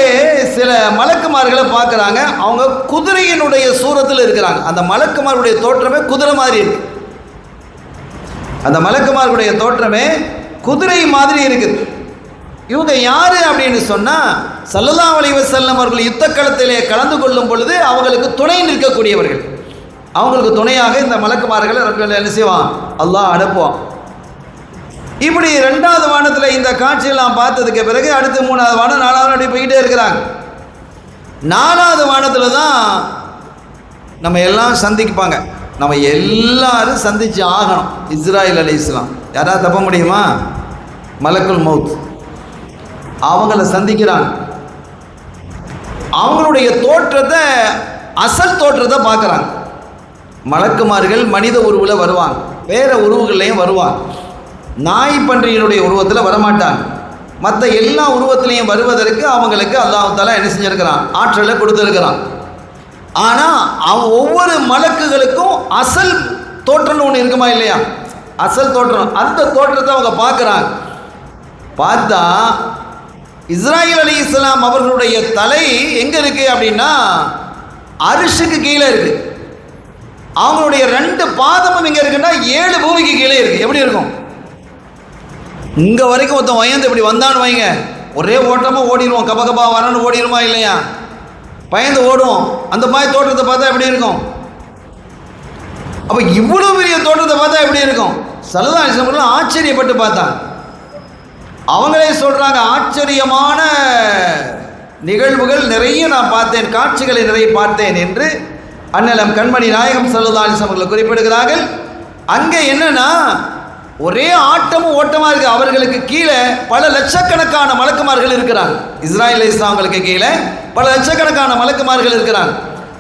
சில மலக்குமார்களை பார்க்குறாங்க. அவங்க குதிரையினுடைய சூரத்தில் இருக்கிறாங்க. அந்த மலக்குமார்களுடைய தோற்றமே குதிரை மாதிரி இருக்கு. அந்த மலக்குமார்களுடைய தோற்றமே குதிரை மாதிரி இருக்குது. இவங்க யார் அப்படின்னு சொன்னால், ஸல்லல்லாஹு அலைஹி வஸல்லம் அவர்கள் யுத்த களத்திலே கலந்து கொள்ளும் பொழுது அவங்களுக்கு துணை நிற்கக்கூடியவர்கள். அவங்களுக்கு துணையாக இந்த மலக்குமார்களை என்ன செய்வான், அல்லாஹ் அனுப்புவான். இப்படி 2வது வானத்தில் இந்த காட்சியெல்லாம் பார்த்ததுக்கு பிறகு அடுத்து 3வது வானம், 4வது அப்படி போய்கிட்டே இருக்கிறாங்க. 4வது வானத்தில் தான் நம்ம எல்லாம் சந்திப்பாங்க. நம்ம எல்லாரும் சந்தித்து ஆகணும். இஸ்ராயில் அலைஹிஸ்ஸலாம் யாராவது தப்ப முடியுமா? மலக்குல் மௌத் அவங்கள சந்திக்கிறாங்க. அவங்களுடைய தோற்றத்தை, அசல் தோற்றத்தை பார்க்குறாங்க. மலக்குமார்கள் மனித உருவில் வருவாங்க, வேறு உருவங்கள்லையும் வருவாங்க. நாய் பன்றியினுடைய உருவத்தில் வரமாட்டாங்க. மற்ற எல்லா உருவத்திலையும் வருவதற்கு அவங்களுக்கு அல்லாஹ் தஆலா என்ன செஞ்சுருக்கிறான், ஆற்றலை கொடுத்துருக்கிறான். ஆனால் ஒவ்வொரு மலக்குகளுக்கும் அசல் தோற்றம்னு ஒன்று இருக்குமா இல்லையா? அசல் தோற்றம், அந்த தோற்றத்தை அவங்க பார்க்குறாங்க. பார்த்தா இஸ்ராயில் அலைஹிஸ்ஸலாம் அவர்களுடைய தலை எங்கே இருக்குது அப்படின்னா அரிஷுக்கு கீழே இருக்குது. அவங்களுடைய 2 பாதமும் எங்கே இருக்குன்னா 7 பூமிக்கு கீழே இருக்குது. எப்படி இருக்கும்? இங்கே வரைக்கும் ஒருத்தன் வயந்து இப்படி வந்தான்னு வைங்க, ஒரே ஓட்டமாக ஓடிடுவோம், கபகபா வரன்னு ஓடிடுமா இல்லையா? பயந்து ஓடுவோம். அந்த மாதிரி தோற்றத்தை பார்த்தா எப்படி இருக்கும்? அப்போ இவ்வளோ பெரிய தோற்றத்தை பார்த்தா எப்படி இருக்கும்? ஸல்லல்லாஹு அலைஹி வஸல்லம் ஆச்சரியப்பட்டு பார்த்தாங்க. அவங்களே சொல்கிறாங்க, ஆச்சரியமான நிகழ்வுகள் நிறைய நான் பார்த்தேன், காட்சிகளை நிறைய பார்த்தேன் என்று அண்ணலம் கண்மணி நாயகம் ஸல்லல்லாஹு அலைஹி வஸல்லம் அவர்கள் குறிப்பிடுகிறார்கள். அங்கே என்னன்னா ஒரே ஆட்டமும் ஓட்டமாக இருக்குது. அவர்களுக்கு கீழே பல லட்சக்கணக்கான மலக்குமார்கள் இருக்கிறாங்க. இஸ்ராயில் அலைஹிஸ்ஸலாமுக்கு கீழே பல லட்சக்கணக்கான மலக்குமார்கள் இருக்கிறாங்க.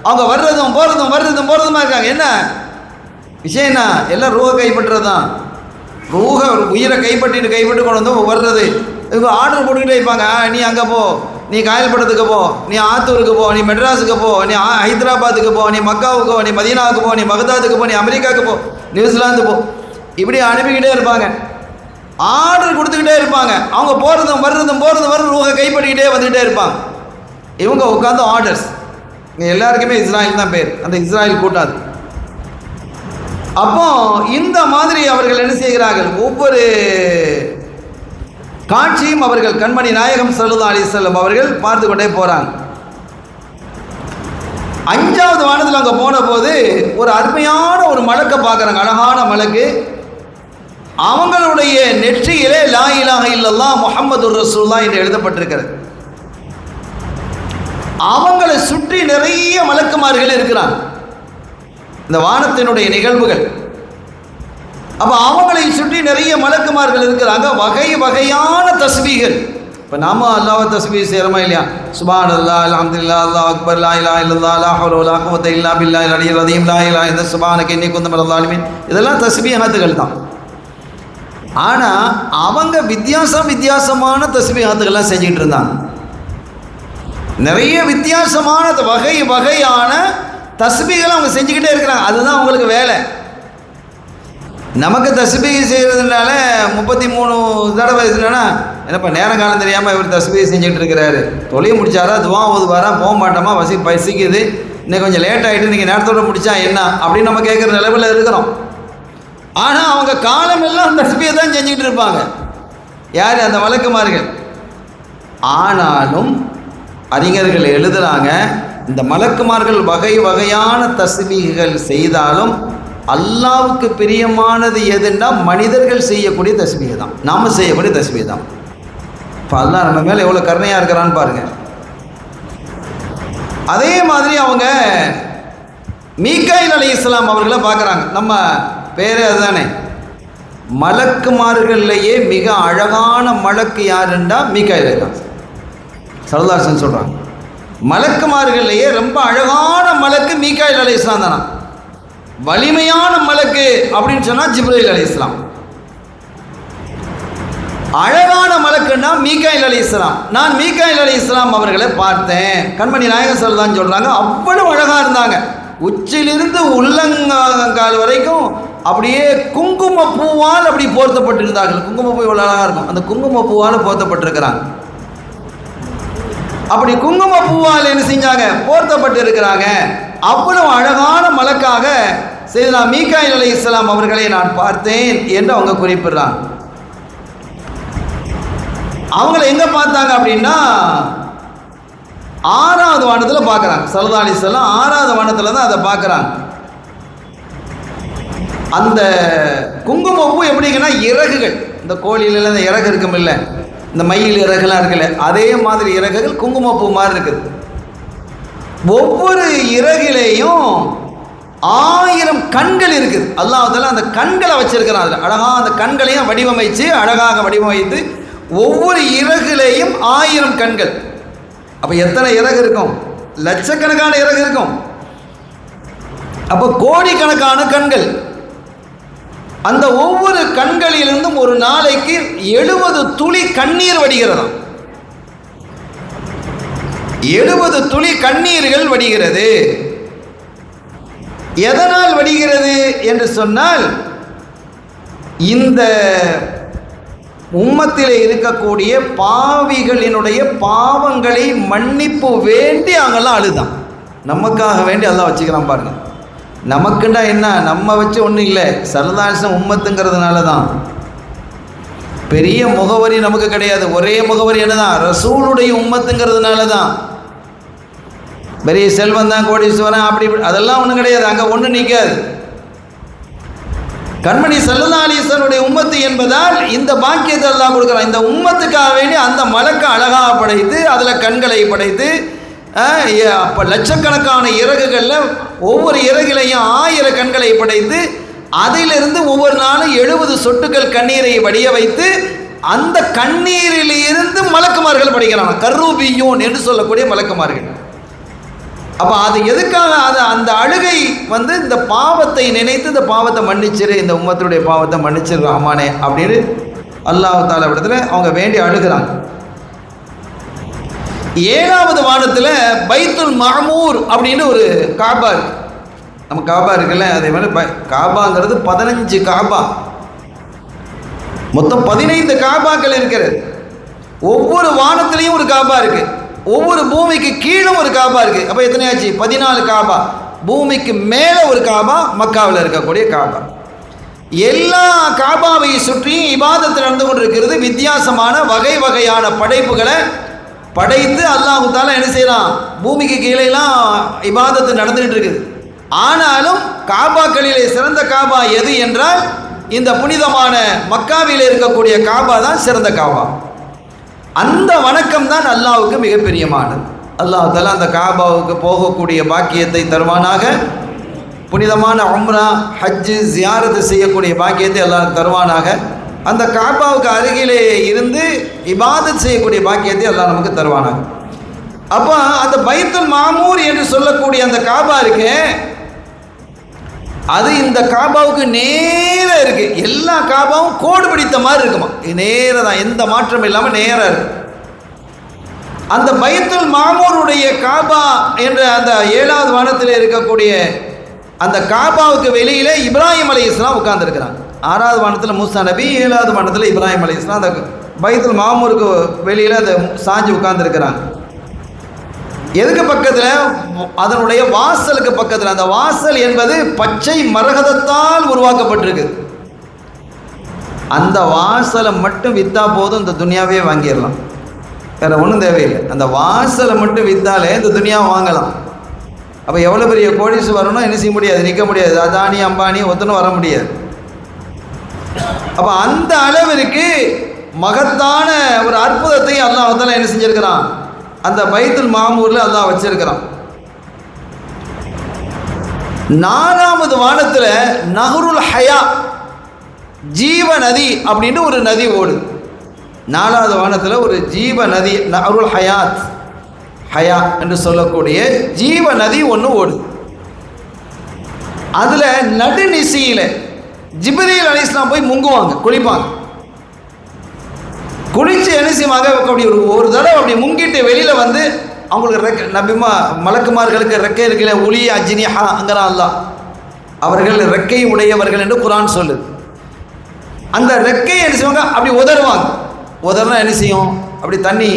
அவங்க வர்றதும் போகிறதுமா இருக்காங்க. என்ன விஷயம்? என்ன எல்லாம் ரூஹை கைப்பற்றுறது தான். ரூஹை உயிரை கைப்பட்டு கொண்டு வந்து வர்றது. இவங்க ஆர்டர் போட்டுக்கிட்டே இருப்பாங்க. நீ அங்கே போ, நீ காயல்பட்டத்துக்கு போ, நீ ஆத்தூருக்கு போ, நீ மெட்ராஸுக்கு போ, நீ ஹைதராபாத்துக்கு போ, நீ மக்காவுக்கு போ, நீ மதீனாவுக்கு போ, நீ பகதாதுக்கு போ, நீ அமெரிக்காவுக்கு போ, நியூசிலாந்து போ, இப்படி அனுப்பிக்கிட்டே இருப்பாங்க. ஆர்டர் கொடுத்துக்கிட்டே இருப்பாங்க. அவங்க போகிறதும் ரூஹை கைப்பற்றிக்கிட்டே வந்துக்கிட்டே இருப்பாங்க. இவங்க உட்காந்து ஆர்டர்ஸ். இங்கே எல்லாருக்குமே இஸ்ராயில் தான் பேர், அந்த இஸ்ராயில் கூட்டாது. அப்போ இந்த மாதிரி அவர்கள் என்ன செய்கிறார்கள், ஒவ்வொரு காட்சியும் அவர்கள் கண்மணி நாயகம் ஸல்லல்லாஹு அலைஹி வஸல்லம் அவர்கள் பார்த்து கொண்டே போகிறாங்க. 5வது வானத்தில் அங்கே போன போது ஒரு அருமையான ஒரு மலக்கை பார்க்குறாங்க, அழகான மலக்கு. அவங்களுடைய நெற்றியிலே லா இலாஹ இல்லல்லாஹ் முஹம்மதுர் ரசூலுல்லாஹ் என்று எழுதப்பட்டிருக்கிறது. அவங்களை சுற்றி நிறைய மலக்குமார்கள் இருக்கிறாங்க. இந்த வானத்தினுடைய நிகழ்வுகள். அப்போ அவங்களை சுற்றி நிறைய மலக்குமார்கள் இருக்கிறாங்க. வகை வகையான தஸ்பீகள். இப்போ நாம அல்லாஹ் தஸ்பீஹ் செய்கிறோமா இல்லையா? சுப்ஹானல்லாஹ், அல்ஹம்துலில்லாஹ், அல்லாஹ் அக்பர், லா இலாஹ இல்லல்லாஹ், லா ஹவ்ல வலா குவத்த இல்லா பில்லாஹில் அலிய்யில் அஸீம், லா இலாஹ இல்ல சுப்ஹானக இன்னி குன்து மினல் ஸாலிமீன். இதெல்லாம் தஸ்பீஹாத்துகள் தான். ஆனால் அவங்க வித்தியாசமான தஸ்பீஹாத்துகள்லாம் செஞ்சுக்கிட்டு இருந்தாங்க. நிறைய வித்தியாசமான வகை வகையான தஸ்பீகளை அவங்க செஞ்சுக்கிட்டே இருக்கிறாங்க. அதுதான் அவங்களுக்கு வேலை. நமக்கு தஸ்பீஹ் செய்கிறதுனால 33 தடவை என்னன்னா, என்னப்பா நேரம் காலம் தெரியாமல் இவர் தஸ்பீஹ் செஞ்சுக்கிட்டு இருக்கிறாரு, தொழில் முடிச்சாரா, துவா ஓதுவாரா, போக மாட்டோமா, பசிக்குது, இன்னைக்கு கொஞ்சம் லேட் ஆகிட்டு நீங்கள் நேரத்தோடு முடித்தா என்ன அப்படின்னு நம்ம கேட்குற நிலவில் இருக்கிறோம். ஆனால் அவங்க காலமெல்லாம் தஸ்பீஹ் தான் செஞ்சுக்கிட்டு இருப்பாங்க. யார்? அந்த மலக்குமார்கள். ஆனாலும் அறிஞர்கள் எழுதுகிறாங்க, இந்த மலக்குமார்கள் வகை வகையான தஸ்பீஹ்கள் செய்தாலும் அல்லாஹ்வுக்கு பிரியமானது எதுன்னா மனிதர்கள் செய்யக்கூடிய தஸ்பீஹ் தான், நாம் செய்யக்கூடிய தஸ்பீஹ் தான். இப்போ அல்லாஹ் நம்ம மேலே எவ்வளோ கருணையாக இருக்கிறான்னு பாருங்கள். அதே மாதிரி அவங்க மீகாயில் அலைஹிஸ்ஸலாம் அவர்களை பார்க்குறாங்க. நம்ம பேரே அதுதானே. மலக்குமார்கள்லையே மிக அழகான மலக்கு யாருண்டா மீகாயில் தான். சல்லல்லாஹு சொல்கிறாங்க, மலக்குமார்கள்லையே ரொம்ப அழகான மலக்கு மீகாயில் அலைஹிஸ்ஸலாம் தானா. வலிமையான மலக்கு அப்படின்னு சொன்னால் ஜிப்ரீல் அலைஹிஸ்ஸலாம். அழகான மலக்குன்னா மீகாயில் அலைஹிஸ்ஸலாம். நான் மீகாயில் அலைஹிஸ்ஸலாம் அவர்களை பார்த்தேன். கண்மணி நாயகம் ஸல்லல்லாஹு சொல்கிறாங்க, அவ்வளவு அழகாக இருந்தாங்க. உச்சிலிருந்து உள்ளங்கால் வரைக்கும் அப்படியே குங்கும பூவால் அப்படி போர்த்தப்பட்டிருந்தார்கள். குங்கும பூ இவ்வளோ அழகாக இருக்கும். அந்த குங்கும பூவால் போர்த்தப்பட்டிருக்கிறாங்க. அப்படி குங்கும பூவால் என்ன செஞ்சாங்க, போர்த்தப்பட்டு இருக்கிறாங்க. அவ்வளவு அழகான மலக்காக சையதுனா மீகாயில் அலைஹிஸ்ஸலாம் அவர்களை நான் பார்த்தேன் என்று அவங்க குறிப்பிடுறாங்க. அவங்கள எங்க பார்த்தாங்க அப்படின்னா 6வது வானத்தில் பார்க்குறாங்க. ஸல்லல்லாஹு அலைஹி வஸல்லம் 6வது வானத்தில் தான் அதை பார்க்குறாங்க. அந்த குங்குமப்பூ எப்படிங்கன்னா இறகுகள், இந்த கோழியில இந்த இறகு இருக்கும் இல்லை, இந்த மயில் இறகுலாம் இருக்குல்ல, அதே மாதிரி இறகுகள் குங்குமப்பூ மாதிரி இருக்குது. ஒவ்வொரு இறகிலேயும் 1000 கண்கள் இருக்குது. அல்லாஹ் தஆலா அந்த கண்களை வச்சிருக்கிறான். அதில் அழகாக அந்த கண்களையும் வடிவமைச்சு அழகாக வடிவமைத்து ஒவ்வொரு இறகுலேயும் 1000 கண்கள். அப்போ எத்தனை இறகு இருக்கும்? லட்சக்கணக்கான இறகு இருக்கும். அப்போ கோடிக்கணக்கான கண்கள். அந்த ஒவ்வொரு கண்களிலிருந்தும் ஒரு நாளைக்கு 70 துளி கண்ணீர் வடிகிறதாம். 70 துளி கண்ணீர்கள் வடிகிறது. எதனால் வடிகிறது என்று சொன்னால், இந்த உம்மத்திலே இருக்கக்கூடிய பாவிகளினுடைய பாவங்களை மன்னிப்பு வேண்டி அங்கெல்லாம் அழுதான். நமக்காக வேண்டி அல்லாஹ் வச்சுக்கிறான் பாருங்க. நமக்குண்டா என்ன, நம்ம வச்சு ஒன்றும் இல்லை, சரதாசம் உம்மத்துங்கிறதுனால தான். பெரிய முகவரி நமக்கு கிடையாது. ஒரே முகவரி என்னதான், ரசூலுடைய உம்மத்துங்கிறதுனால தான். பெரிய செல்வம் தான், கோடீஸ்வரன் அப்படி அதெல்லாம் ஒன்றும் கிடையாது. அங்கே ஒன்றும் நிற்காது. கண்மணி ஸல்லல்லாஹு அலைஹி வஸல்லம் உம்மத்து என்பதால் இந்த பாக்கியத்தை அல்லாஹ் கொடுக்குறான். இந்த உம்மத்துக்காக வேண்டி அந்த மலக்கை அழகாக படைத்து அதில் கண்களை படைத்து அப்போ லட்சக்கணக்கான இறகுகளில் ஒவ்வொரு இறகுலையும் 1000 கண்களை படைத்து அதிலிருந்து ஒவ்வொரு நாளும் 70 சொட்டுக்கள் கண்ணீரை வடிய வைத்து அந்த கண்ணீரில் இருந்து மலக்குமார்கள் படைக்கிறாங்க. கர்ரூபியூன் என்று சொல்லக்கூடிய மலக்குமார்கள். அப்போ அது எதுக்காக, அது அந்த அழுகை இந்த பாவத்தை நினைத்து இந்த பாவத்தை மன்னிச்சிரு, இந்த உம்மத்துடைய பாவத்தை மன்னிச்சிரு ரஹ்மானே அப்படின்னு அல்லாஹ் தஆலா இடத்துல அவங்க வேண்டி அழுகிறாங்க. 7வது வானத்தில் பைத்துல் மஅமூர் அப்படின்னு ஒரு காபா இருக்கு. நம்ம காபா இருக்குல்ல, அதே மாதிரி காபாங்கிறது 15 காபா, மொத்தம் 15 காபாக்கள் இருக்கிறது. ஒவ்வொரு வானத்திலையும் ஒரு காபா இருக்கு. ஒவ்வொரு பூமிக்கு கீழே ஒரு காபா இருக்கு. அப்போ எத்தனையாச்சு? 14 காபா. பூமிக்கு மேலே ஒரு காபா, மக்காவில் இருக்கக்கூடிய காபா. எல்லா காபாவை சுற்றியும் இபாதத்து நடந்து கொண்டிருக்கிறது. வித்தியாசமான வகை வகையான படைப்புகளை படைத்து அல்லாஹ் தஆலா என்ன செய்யலாம், பூமிக்கு கீழேலாம் இபாதத்து நடந்துகிட்டு இருக்குது. ஆனாலும் காபாக்களிலே சிறந்த காபா எது என்றால் இந்த புனிதமான மக்காவில் இருக்கக்கூடிய காபா தான் சிறந்த காபா. அந்த வணக்கம் தான் அல்லாஹ்வுக்கு மிகப்பெரியமானது. அல்லாஹ் தஆலா அந்த காபாவுக்கு போகக்கூடிய பாக்கியத்தை தருவானாக. புனிதமான உம்ரா, ஹஜ்ஜு, ஜியாரத்து செய்யக்கூடிய பாக்கியத்தை அல்லாஹ் தருவானாக. அந்த காபாவுக்கு அருகிலே இருந்து இபாதத் செய்யக்கூடிய பாக்கியத்தை அல்லாஹ் நமக்கு தருவானாக. அப்போ அந்த பைத்துல் மாமூர் என்று சொல்லக்கூடிய அந்த காபா இருக்கு, அது இந்த காபாவுக்கு நேராக இருக்கு. எல்லா காபாவும் கோடு பிடித்த மாதிரி இருக்குமா, நேராக தான், எந்த மாற்றம் இல்லாமல் நேராக இருக்கு. அந்த பைத்துல் மாமூருடைய காபா என்ற அந்த 7வது வானத்தில் இருக்கக்கூடிய அந்த காபாவுக்கு வெளியில இப்ராஹிம் அலைஹிஸ்ஸலாம் உட்கார்ந்துருக்கிறாங்க. 6வது வானத்தில் மூசா நபி, 7வது வானத்தில் இப்ராஹிம் அலைஹிஸ்ஸலாம் அந்த பைத்துல் மாமூருக்கு வெளியில அதை சாஞ்சு உட்கார்ந்துருக்கிறாங்க. எதுக்கு பக்கத்தில்? அதனுடைய வாசலுக்கு பக்கத்தில். அந்த வாசல் என்பது பச்சை மரகதத்தால் உருவாக்கப்பட்டிருக்கு. அந்த வாசலை மட்டும் விற்றா போதும் இந்த துனியாவே வாங்கிடலாம், வேற ஒன்றும் தேவையில்லை. அந்த வாசலை மட்டும் விற்றாலே இந்த துனியாவை வாங்கலாம். அப்போ எவ்வளோ பெரிய கோடீஸ் வரணும், என்ன செய்ய முடியாது, நிற்க முடியாது. அதானி அம்பானி ஒருத்தனும் வர முடியாது. அப்போ அந்த அளவிற்கு மகத்தான ஒரு அற்புதத்தை அல்லாஹ் வதஆலா என்ன செஞ்சிருக்கிறான், அந்த பைத்துல் மாமூரில் அல்லாஹ் வச்சிருக்கிறான். 4வது வானத்தில் நஹ்ருல் ஹயா, ஜீவ நதி அப்படின்ட்டு ஒரு நதி ஓடுது. 4வது வானத்தில் ஒரு ஜீவ நதி, நஹ்ருல் ஹயாத், ஹயா என்று சொல்லக்கூடிய ஜீவ நதி ஒன்று ஓடுது. அதில் நடுநிசையில் ஜிப்ரீல் அலைஹிஸ்ஸலாம் போய் முங்குவாங்க, குளிப்பாங்க. குளித்து என்ன செய்வாங்க, அப்படி ஒரு தடவை அப்படி முங்கிட்டு வெளியில் வந்து அவங்களுக்கு ரெக்கை, நபிமா மலக்குமார்களுக்கு ரெக்கை இருக்கல, ஒளி அஜ்னிஹா அங்கதான் அல்லாஹ், அவர்கள் ரெக்கை உடையவர்கள் என்று குர்ஆன் சொல்லுது. அந்த ரெக்கையை என்ன செய்வாங்க, அப்படி உதறுவாங்க. உதறினா என்ன செய்யும், அப்படி தண்ணி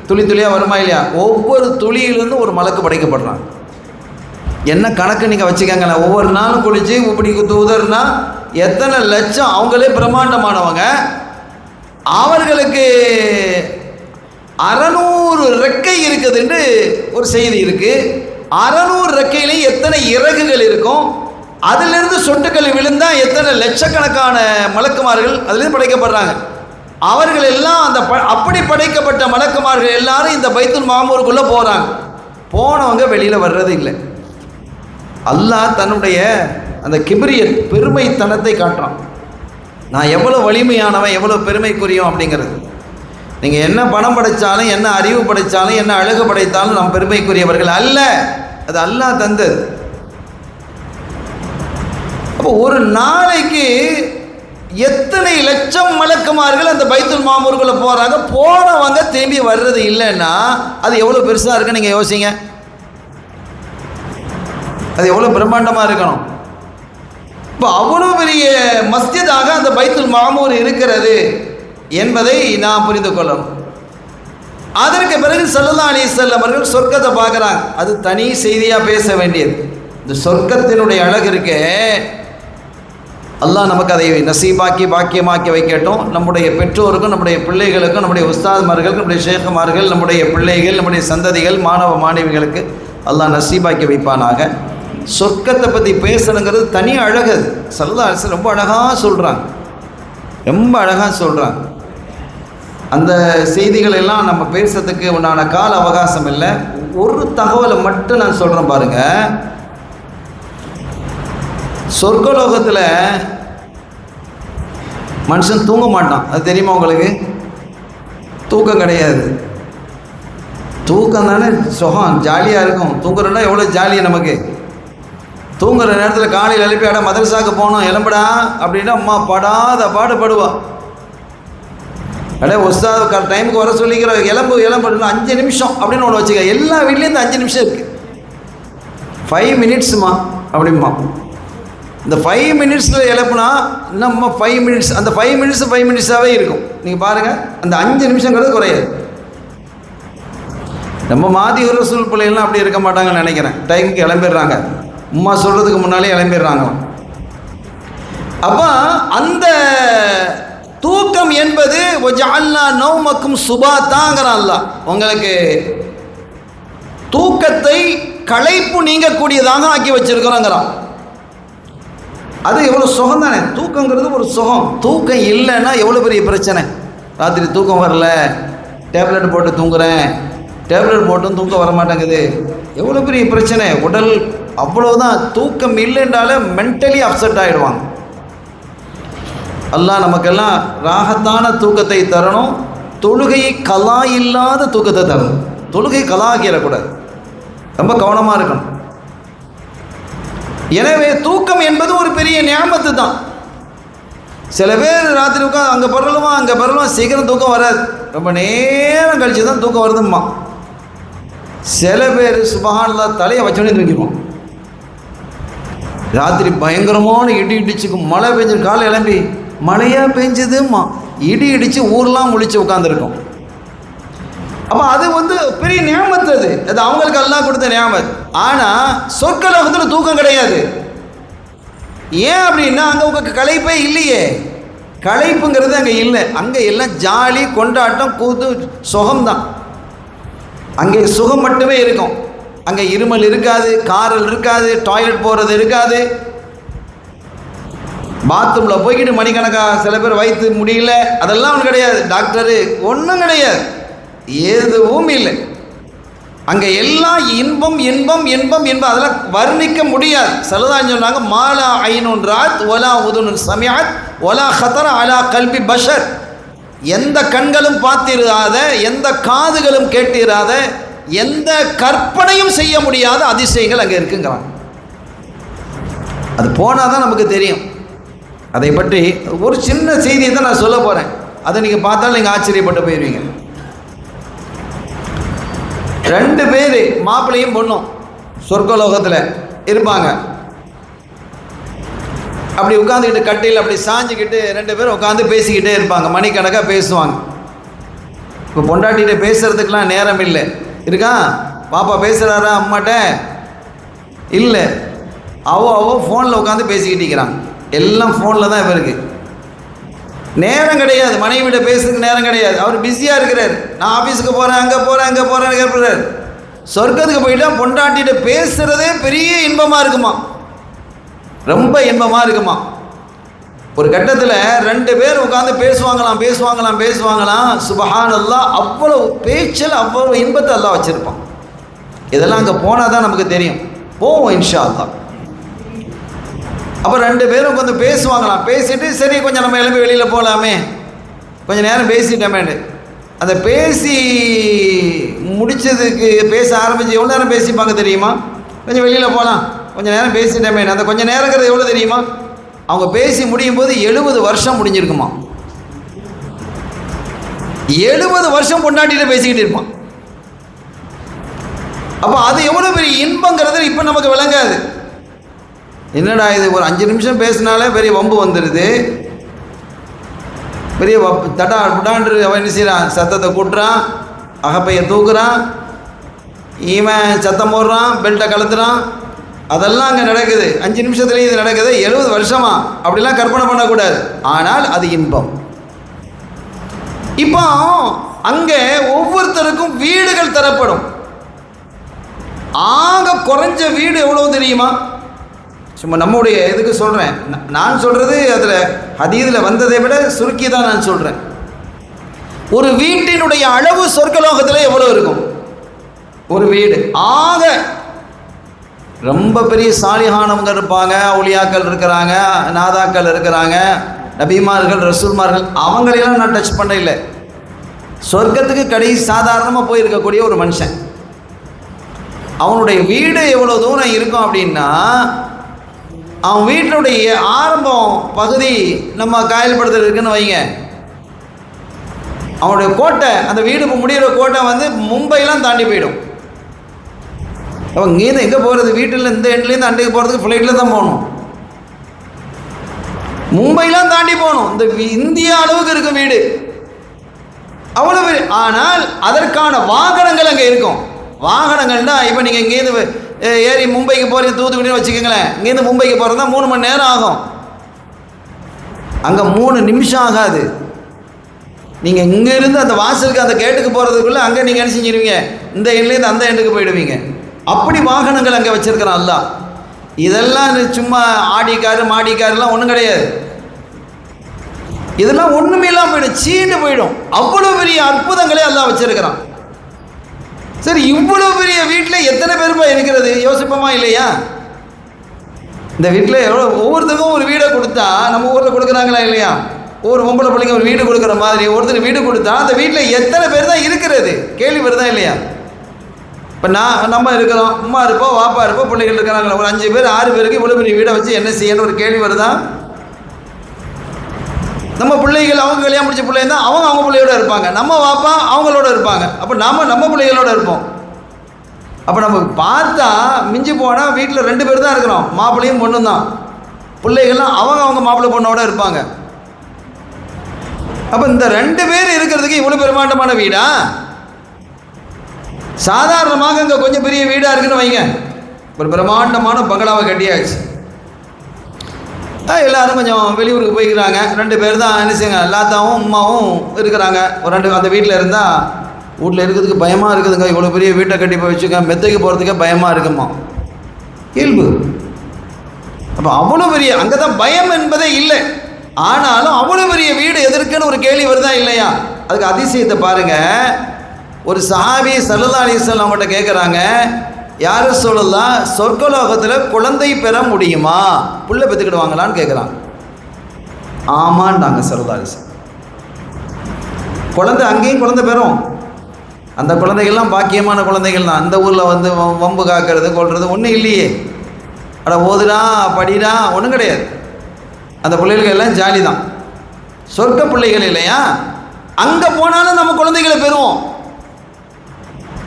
துளி துளியாக வருமா இல்லையா, ஒவ்வொரு துளியிலேருந்து ஒரு மலக்கு படைக்கப்படுறாங்க. என்ன கணக்கு நீங்கள் வச்சுக்கங்களேன், ஒவ்வொரு நாளும் குளித்து இப்படி உதறுனா எத்தனை லட்சம், அவங்களே பிரம்மாண்டமானவங்க, அவர்களுக்கு 600 ரெக்கை இருக்குதுன்னு ஒரு செய்தி இருக்குது. 600 ரெக்கையிலையும் எத்தனை இறகுகள் இருக்கும், அதிலிருந்து சொட்டுக்கள் விழுந்தால் எத்தனை லட்சக்கணக்கான மலக்குமார்கள் அதிலிருந்து படைக்கப்படுறாங்க. அவர்கள் எல்லாம் அந்த அப்படி படைக்கப்பட்ட மலக்குமார்கள் எல்லாரும் இந்த பைத்துல் மாமூருக்குள்ளே போகிறாங்க. போனவங்க வெளியில் வர்றது இல்லை. அல்லாஹ் தன்னுடைய அந்த கிப்ரியத், பெருமைத்தனத்தை காட்டுறான். நான் எவ்வளோ வலிமையானவன், எவ்வளோ பெருமைக்குரியோம் அப்படிங்கிறது. நீங்கள் என்ன பணம் படைத்தாலும், என்ன அறிவு படைத்தாலும், என்ன அழகு படைத்தாலும் நாம் பெருமைக்குரியவர்கள் அல்ல. அது அல்லாஹ் தந்தது. அப்போ ஒரு நாளைக்கு எத்தனை லட்சம் மலக்குமார்கள் அந்த பைத்துல் மாமூருக்குள்ளே போகிறாங்க. போனவங்க திரும்பி வர்றது இல்லைன்னா அது எவ்வளோ பெருசாக இருக்குன்னு நீங்கள் யோசிங்க. அது எவ்வளோ பிரம்மாண்டமாக இருக்கணும். இப்போ அவ்வளோ பெரிய மஸ்ஜிதாக அந்த பைத்துல் மாமூர் இருக்கிறது என்பதை நாம் புரிந்து கொள்ளணும். அதற்கு பிறகு ஸல்லல்லாஹு அலைஹி வஸல்லம் அவர்கள் சொர்க்கத்தை பார்க்குறாங்க. அது தனி செய்தியாக பேச வேண்டியது. இந்த சொர்க்கத்தினுடைய அழகு இருக்கே, அல்லாஹ் நமக்கு அதை நசீபாக்கி பாக்கியமாக்கி வைக்கட்டும். நம்முடைய பெற்றோருக்கும், நம்முடைய பிள்ளைகளுக்கும், நம்முடைய உஸ்தாத்மார்களுக்கும், நம்முடைய ஷேഖமார்கள், நம்முடைய பிள்ளைகள், நம்முடைய சந்ததிகள், மாணவ மாணவிகளுக்கு அல்லாஹ் நசீபாக்கி வைப்பானாக. சொர்க்கத்தை பற்றி பேசணுங்கிறது தனி அழகு. ஸல்லல்லாஹு அலைஹி வஸல்லம் ரொம்ப அழகாக சொல்கிறாங்க, ரொம்ப அழகாக சொல்கிறாங்க. அந்த செய்திகள் எல்லாம் நம்ம பேசுறதுக்கு உண்டான கால அவகாசம் இல்லை. ஒரு தகவலை மட்டும் நான் சொல்கிறேன் பாருங்கள். சொர்க்கலோகத்தில் மனுஷன் தூங்க மாட்டான். அது தெரியுமா உங்களுக்கு? தூக்கம் கிடையாது. தூக்கம் தானே சுகம், ஜாலியாக இருக்கும். தூங்குறோன்னா எவ்வளோ ஜாலி நமக்கு. தூங்குற நேரத்தில் காலையில் எழுப்பி அட மதரசாவுக்கு போனோம் எலும்படா அப்படின்னா அம்மா படாத பாடுபடுவா. அடே உஸ்தாது டைமுக்கு வர சொல்லிக்கிற எலும்பு 5 நிமிஷம் அப்படின்னு ஒன்று வச்சுக்க. எல்லா வீட்லேயும் இந்த 5 நிமிஷம் இருக்குது. 5 மினிட்ஸுமா அப்படிமா. இந்த 5 மினிட்ஸில் எழுப்புனா நம்ம 5 மினிட்ஸ், அந்த 5 மினிட்ஸாகவே இருக்கும். நீங்கள் பாருங்கள், அந்த 5 நிமிஷங்கிறது குறையாது. நம்ம மாதி ஒரு ரசூல் பிள்ளைகள்லாம் அப்படி இருக்க மாட்டாங்கன்னு நினைக்கிறேன். டைமுக்கு கிளம்பிடுறாங்க, அம்மா சொல்கிறதுக்கு முன்னாலே கிளம்பிடுறாங்க. அப்போ அந்த தூக்கம் என்பது வஜஅல்னா நௌமக்கும் சுபாத்தாங்கிறான் அல்லாஹ். உங்களுக்கு தூக்கத்தை களைப்பு நீங்கக்கூடியதாக ஆக்கி வச்சிருக்கிறோங்கிறான். அது எவ்வளோ சுகம் தானே. தூக்கங்கிறது ஒரு சுகம். தூக்கம் இல்லைன்னா எவ்வளோ பெரிய பிரச்சனை. ராத்திரி தூக்கம் வரல, டேப்லெட் போட்டு தூங்குறேன், டேப்லெட் போட்டும் தூக்கம் வர மாட்டேங்குது, எவ்வளோ பெரிய பிரச்சனை. உடல் அவ்வளோதான். தூக்கம் இல்லைன்றாலே மென்டலி அப்செட் ஆகிடுவாங்க. அல்லாஹ் நமக்கெல்லாம் ராகத்தான தூக்கத்தை தரணும். தொழுகையை கலா இல்லாத தூக்கத்தை தரணும். தொழுகை கலா ஆக்கிடக்கூடாது. ரொம்ப கவனமாக இருக்கணும். எனவே தூக்கம் என்பது ஒரு பெரிய நியாமத்து தான். சில பேர் ராத்திரி உட்காந்து அங்கே பரலுமா சீக்கிரம் தூக்கம் வராது, ரொம்ப நேரம் கழிச்சு தான் தூக்கம் வருதும்மா. சில பேர் சுபஹானல்லாஹ் தலையை வச்சோடனே தூங்கிடுவோம். ராத்திரி பயங்கரமான இடி இடிச்சுக்கும், மழை பெஞ்சு காலை கிளம்பி மழையாக பெஞ்சதும்மா, இடி இடித்து ஊரெலாம் முழிச்சு உட்காந்துருக்கோம். அப்போ அது பெரிய நியாமத்து. அது அவங்களுக்கு அல்லாஹ் கொடுத்த நியாமத். ஆனால் சொர்க்கலோகத்தில் தூக்கம் கிடையாது. ஏன் அப்படின்னா அங்கே உங்களுக்கு களைப்பே இல்லையே. களைப்புங்கிறது அங்கே இல்லை. அங்கே எல்லாம் ஜாலி, கொண்டாட்டம், கூத்து, சுகம்தான். அங்கே சுகம் மட்டுமே இருக்கும். அங்கே இருமல் இருக்காது, காரல் இருக்காது, டாய்லெட் போகிறது இருக்காது. பாத்ரூமில் போய்கிட்டு மணிக்கணக்காக சில பேர் வயிற்று முடியல, அதெல்லாம் ஒன்றும் கிடையாது. டாக்டரு ஒன்றும் கிடையாது, எதுவும் இல்லை. அங்கே எல்லாம் இன்பம் இன்பம் இன்பம் இன்பம், அதெல்லாம் வர்ணிக்க முடியாது. சிலதான் சொன்னாங்க, மாலா ஐனுன் ராத் ஒலா உதுனுன் சமியாத் ஒலா ஹதர அலா கல்பி பஷர். எந்த கண்களும் பார்த்திராத, எந்த காதுகளும் கேட்டிராத, எந்த கற்பனையும் செய்ய முடியாத அதிசயங்கள் அங்கே இருக்குங்கிறாங்க. அது போனால் தான் நமக்கு தெரியும். அதை பற்றி ஒரு சின்ன செய்தியை தான் நான் சொல்ல போகிறேன். அதை நீங்கள் பார்த்தாலும் நீங்கள் ஆச்சரியப்பட்டு போயிடுவீங்க. 2 பேர் மாப்பிள்ளையும் பொண்ணும் சொர்க்கலோகத்தில் இருப்பாங்க. அப்படி உட்காந்துக்கிட்டு கட்டில் அப்படி சாஞ்சிக்கிட்டு 2 பேரும் உட்காந்து பேசிக்கிட்டே இருப்பாங்க, மணிக்கணக்காக பேசுவாங்க. இப்போ பொண்டாட்டிகிட்ட பேசுகிறதுக்கெலாம் நேரம் இல்லை. இருக்கா பாப்பா பேசுகிறாரா அம்மாட்ட? இல்லை, அவ ஃபோனில் உட்காந்து பேசிக்கிட்டு இருக்கிறாங்க. எல்லாம் ஃபோனில் தான் இப்போ இருக்குது. நேரம் கிடையாது, மனைவிட்ட பேசுறதுக்கு நேரம் கிடையாது. அவர் பிஸியாக இருக்கிறார். நான் ஆஃபீஸுக்கு போகிறேன், அங்கே போகிறேன், அங்கே போகிறேன்னு கேட்குறாரு. சொர்க்கத்துக்கு போயிட்டா பொண்டாட்டிகிட்ட பேசுகிறதே பெரிய இன்பமாக இருக்குமா, ரொம்ப இன்பமாக இருக்குமா. ஒரு கட்டத்தில் 2 பேர் உட்காந்து பேசுவாங்களாம். சுபஹானல்லாஹ், அவ்வளோ பேச்சல், அவ்வளோ இன்பத்தை அல்லாஹ் வச்சுருப்பான். இதெல்லாம் அங்கே போனால் தான் நமக்கு தெரியும். போவோம் இன்ஷா அல்லாஹ். அப்போ 2 பேரும் உட்காந்து பேசுவாங்களாம். பேசிட்டு சரி கொஞ்சம் நம்ம எழுப்பி வெளியில் போகலாமே, கொஞ்சம் நேரம் பேசிட்டோமேன்னு. அந்த பேசி முடித்ததுக்கு பேச ஆரம்பித்து எவ்வளோ நேரம் பேசிப்பாங்க தெரியுமா? கொஞ்சம் வெளியில் போகலாம், கொஞ்சம் நேரம் பேசிட்டோமேன்னு. அந்த கொஞ்சம் நேரங்கிறது எவ்வளோ தெரியுமா? அவங்க பேசி முடியும் போது 70 வருஷம் முடிஞ்சிருக்குமா. 70 வருஷம் பொண்டாட்டிகிட்ட பேசிக்கிட்டு இருப்பான். அப்போ அது எவ்வளோ பெரிய இன்பங்கிறது இப்போ நமக்கு விளங்காது. என்னடா இது, ஒரு 5 நிமிஷம் பேசினாலே பெரிய வம்பு வந்துடுது, பெரிய புடான்று. அவன் என்ன செய்கிறான், சத்தத்தை கூட்டுறான், அகப்பையை தூக்குறான், இவன் சத்தம் போடுறான், பெல்ட்டை கலத்துறான். அதெல்லாம் அங்கே நடக்குது. 5 நிமிஷத்துலேயும் இது நடக்குது. 70 வருஷமா அப்படிலாம் கற்பனை பண்ணக்கூடாது. ஆனால் அது இன்பம். இப்போ அங்கே ஒவ்வொருத்தருக்கும் வீடுகள் தரப்படும். ஆக குறைஞ்ச வீடு எவ்வளோ தெரியுமா? சும்மா நம்முடைய இதுக்கு சொல்கிறேன். நான் சொல்கிறது அதில் ஹதீஸில் வந்ததை விட சுருக்கி தான் நான் சொல்கிறேன். ஒரு வீட்டினுடைய அளவு சொர்க்கலோகத்தில் எவ்வளோ இருக்கும்? ஒரு வீடு ஆக ரொம்ப பெரிய சாலிஹானவங்க இருப்பாங்க, அவுலியாக்கள் இருக்கிறாங்க, நாதாக்கள் இருக்கிறாங்க, நபிமார்கள், ரசூல்மார்கள், அவங்களெல்லாம் நான் டச் பண்ண இல்லை. சொர்க்கத்துக்கு கடைசி சாதாரணமாக போயிருக்கக்கூடிய ஒரு மனுஷன், அவனுடைய வீடு எவ்வளோ தூரம் இருக்கும் அப்படின்னா, அவன் வீட்டினுடைய ஆரம்பம் பகுதி நம்ம காயல்படுத்தல் இருக்குன்னு வைங்க, அவனுடைய கோட்டை, அந்த வீடு முடிகிற கோட்டை வந்து மும்பைலாம் தாண்டி போயிடும். அப்போ இங்கேருந்து எங்கே போகிறது? வீட்டில் இந்த எண்ட்லேருந்து அண்டைக்கு போகிறதுக்கு ஃப்ளைட்டில் தான் போகணும். மும்பைலாம் தாண்டி போகணும். இந்த இந்தியா அளவுக்கு இருக்கும் வீடு, அவ்வளோ பேர். ஆனால் அதற்கான வாகனங்கள் அங்கே இருக்கும். வாகனங்கள்னா இப்போ நீங்கள் இங்கேருந்து ஏறி மும்பைக்கு போகிறீங்க, தூத்துக்குடின்னு வச்சுக்கோங்களேன். இங்கேருந்து மும்பைக்கு போகிறது தான் 3 மணி நேரம் ஆகும். அங்கே 3 நிமிஷம் ஆகாது. நீங்கள் இங்கேருந்து அந்த வாசலுக்கு அந்த கேட்டுக்கு போகிறதுக்குள்ளே அங்கே நீங்கள் என்ன செஞ்சிருவீங்க, இந்த எண்ட்லேருந்து அந்த எண்டுக்கு போயிடுவீங்க. அப்படி வாகனங்கள் அங்கே வச்சுருக்கிறான் அல்லாஹ். இதெல்லாம் சும்மா ஆடி காரு மாடி காருலாம் ஒன்றும் கிடையாது. இதெல்லாம் ஒன்றுமே இல்லாமல் போயிடும், சீண்டு போயிடும். அவ்வளோ பெரிய அற்புதங்களே அல்லாஹ் வச்சுருக்கிறான். சரி, இவ்வளோ பெரிய வீட்டில் எத்தனை பேருமா இருக்கிறது யோசிப்போமா இல்லையா? இந்த வீட்டில் எவ்வளோ, ஒவ்வொருத்தருக்கும் ஒரு வீடை கொடுத்தா, நம்ம ஊரில் கொடுக்குறாங்களா இல்லையா? ஒவ்வொரு பொம்பளை பிள்ளைங்க ஒரு வீடு கொடுக்குற மாதிரி ஒருத்தர் வீடு கொடுத்தா அந்த வீட்டில் எத்தனை பேர் தான் இருக்கிறது கேள்வி வருதா இல்லையா? இப்போ நம்ம இருக்கிறோம், அம்மா இருப்போம், வாப்பா இருப்போம், பிள்ளைகள் இருக்கிறாங்களா, ஒரு 5 பேர் 6 பேருக்கு இவ்வளோ பெரிய வீடை வச்சு என்ன செய்யணும் ஒரு கேள்வி வருதா? நம்ம பிள்ளைகள் அவங்க கல்யாணம் முடிச்ச பிள்ளைங்க தான் அவங்க பிள்ளையோட இருப்பாங்க, நம்ம வாப்பா அவங்களோட இருப்பாங்க. அப்போ நம்ம பிள்ளைகளோட இருப்போம். அப்போ நம்ம பார்த்தா மிஞ்சி போனால் வீட்டில் 2 பேர் தான் இருக்கிறோம், மாப்பிள்ளையும் பொண்ணும் தான். பிள்ளைகள்லாம் அவங்க மாப்பிள்ளை பொண்ணோட இருப்பாங்க. அப்போ இந்த 2 பேர் இருக்கிறதுக்கு இவ்வளோ பிரமாண்டமான வீடா? சாதாரணமாக இங்கே கொஞ்சம் பெரிய வீடாக இருக்குன்னு வைங்க, ஒரு பிரமாண்டமான பங்களாவை கட்டியாச்சு. எல்லோரும் கொஞ்சம் வெளியூருக்கு போய்க்கிறாங்க. 2 பேர் தான் என்ன செய்யுங்க, லாத்தாவும் அம்மாவும் இருக்கிறாங்க. ஒரு 2 அந்த வீட்டில் இருந்தால் வீட்டில் இருக்கிறதுக்கு பயமாக இருக்குதுங்க, இவ்வளோ பெரிய வீட்டை கட்டி போய் வச்சுக்க, மெத்தைக்கு போகிறதுக்கே பயமாக இருக்குமா, இயல்பு. அப்போ அவ்வளோ பெரிய, அங்கே தான் பயம் என்பதே இல்லை. ஆனாலும் அவ்வளோ பெரிய வீடு எதற்குன்னு ஒரு கேள்வி வருதா இல்லையா? அதுக்கு அதிசயத்தை பாருங்கள். ஒரு சஹாபி ஸல்லல்லாஹு அலைஹி வஸல்லம் அவங்கள்ட்ட கேட்குறாங்க, யார் ரசூலுல்லாஹ், சொர்க்கலோகத்தில் குழந்தை பெற முடியுமா, புள்ள பெற்றுக்கிடுவாங்களான்னு கேட்குறாங்க. ஆமான்டாங்க ஸல்லல்லாஹு அலைஹி வஸல்லம். குழந்தை அங்கேயும் குழந்தை பெறும். அந்த குழந்தைகள்லாம் பாக்கியமான குழந்தைகள் தான். அந்த ஊரில் வந்து வம்பு காக்கிறது கொள்வது ஒன்றும் இல்லையே. அட ஓதுடா படிடா ஒன்றும் கிடையாது. அந்த பிள்ளைகள் எல்லாம் ஜாலி தான், சொர்க்க பிள்ளைகள் இல்லையா? அங்கே போனாலும் நம்ம குழந்தைகளை பெறுவோம்,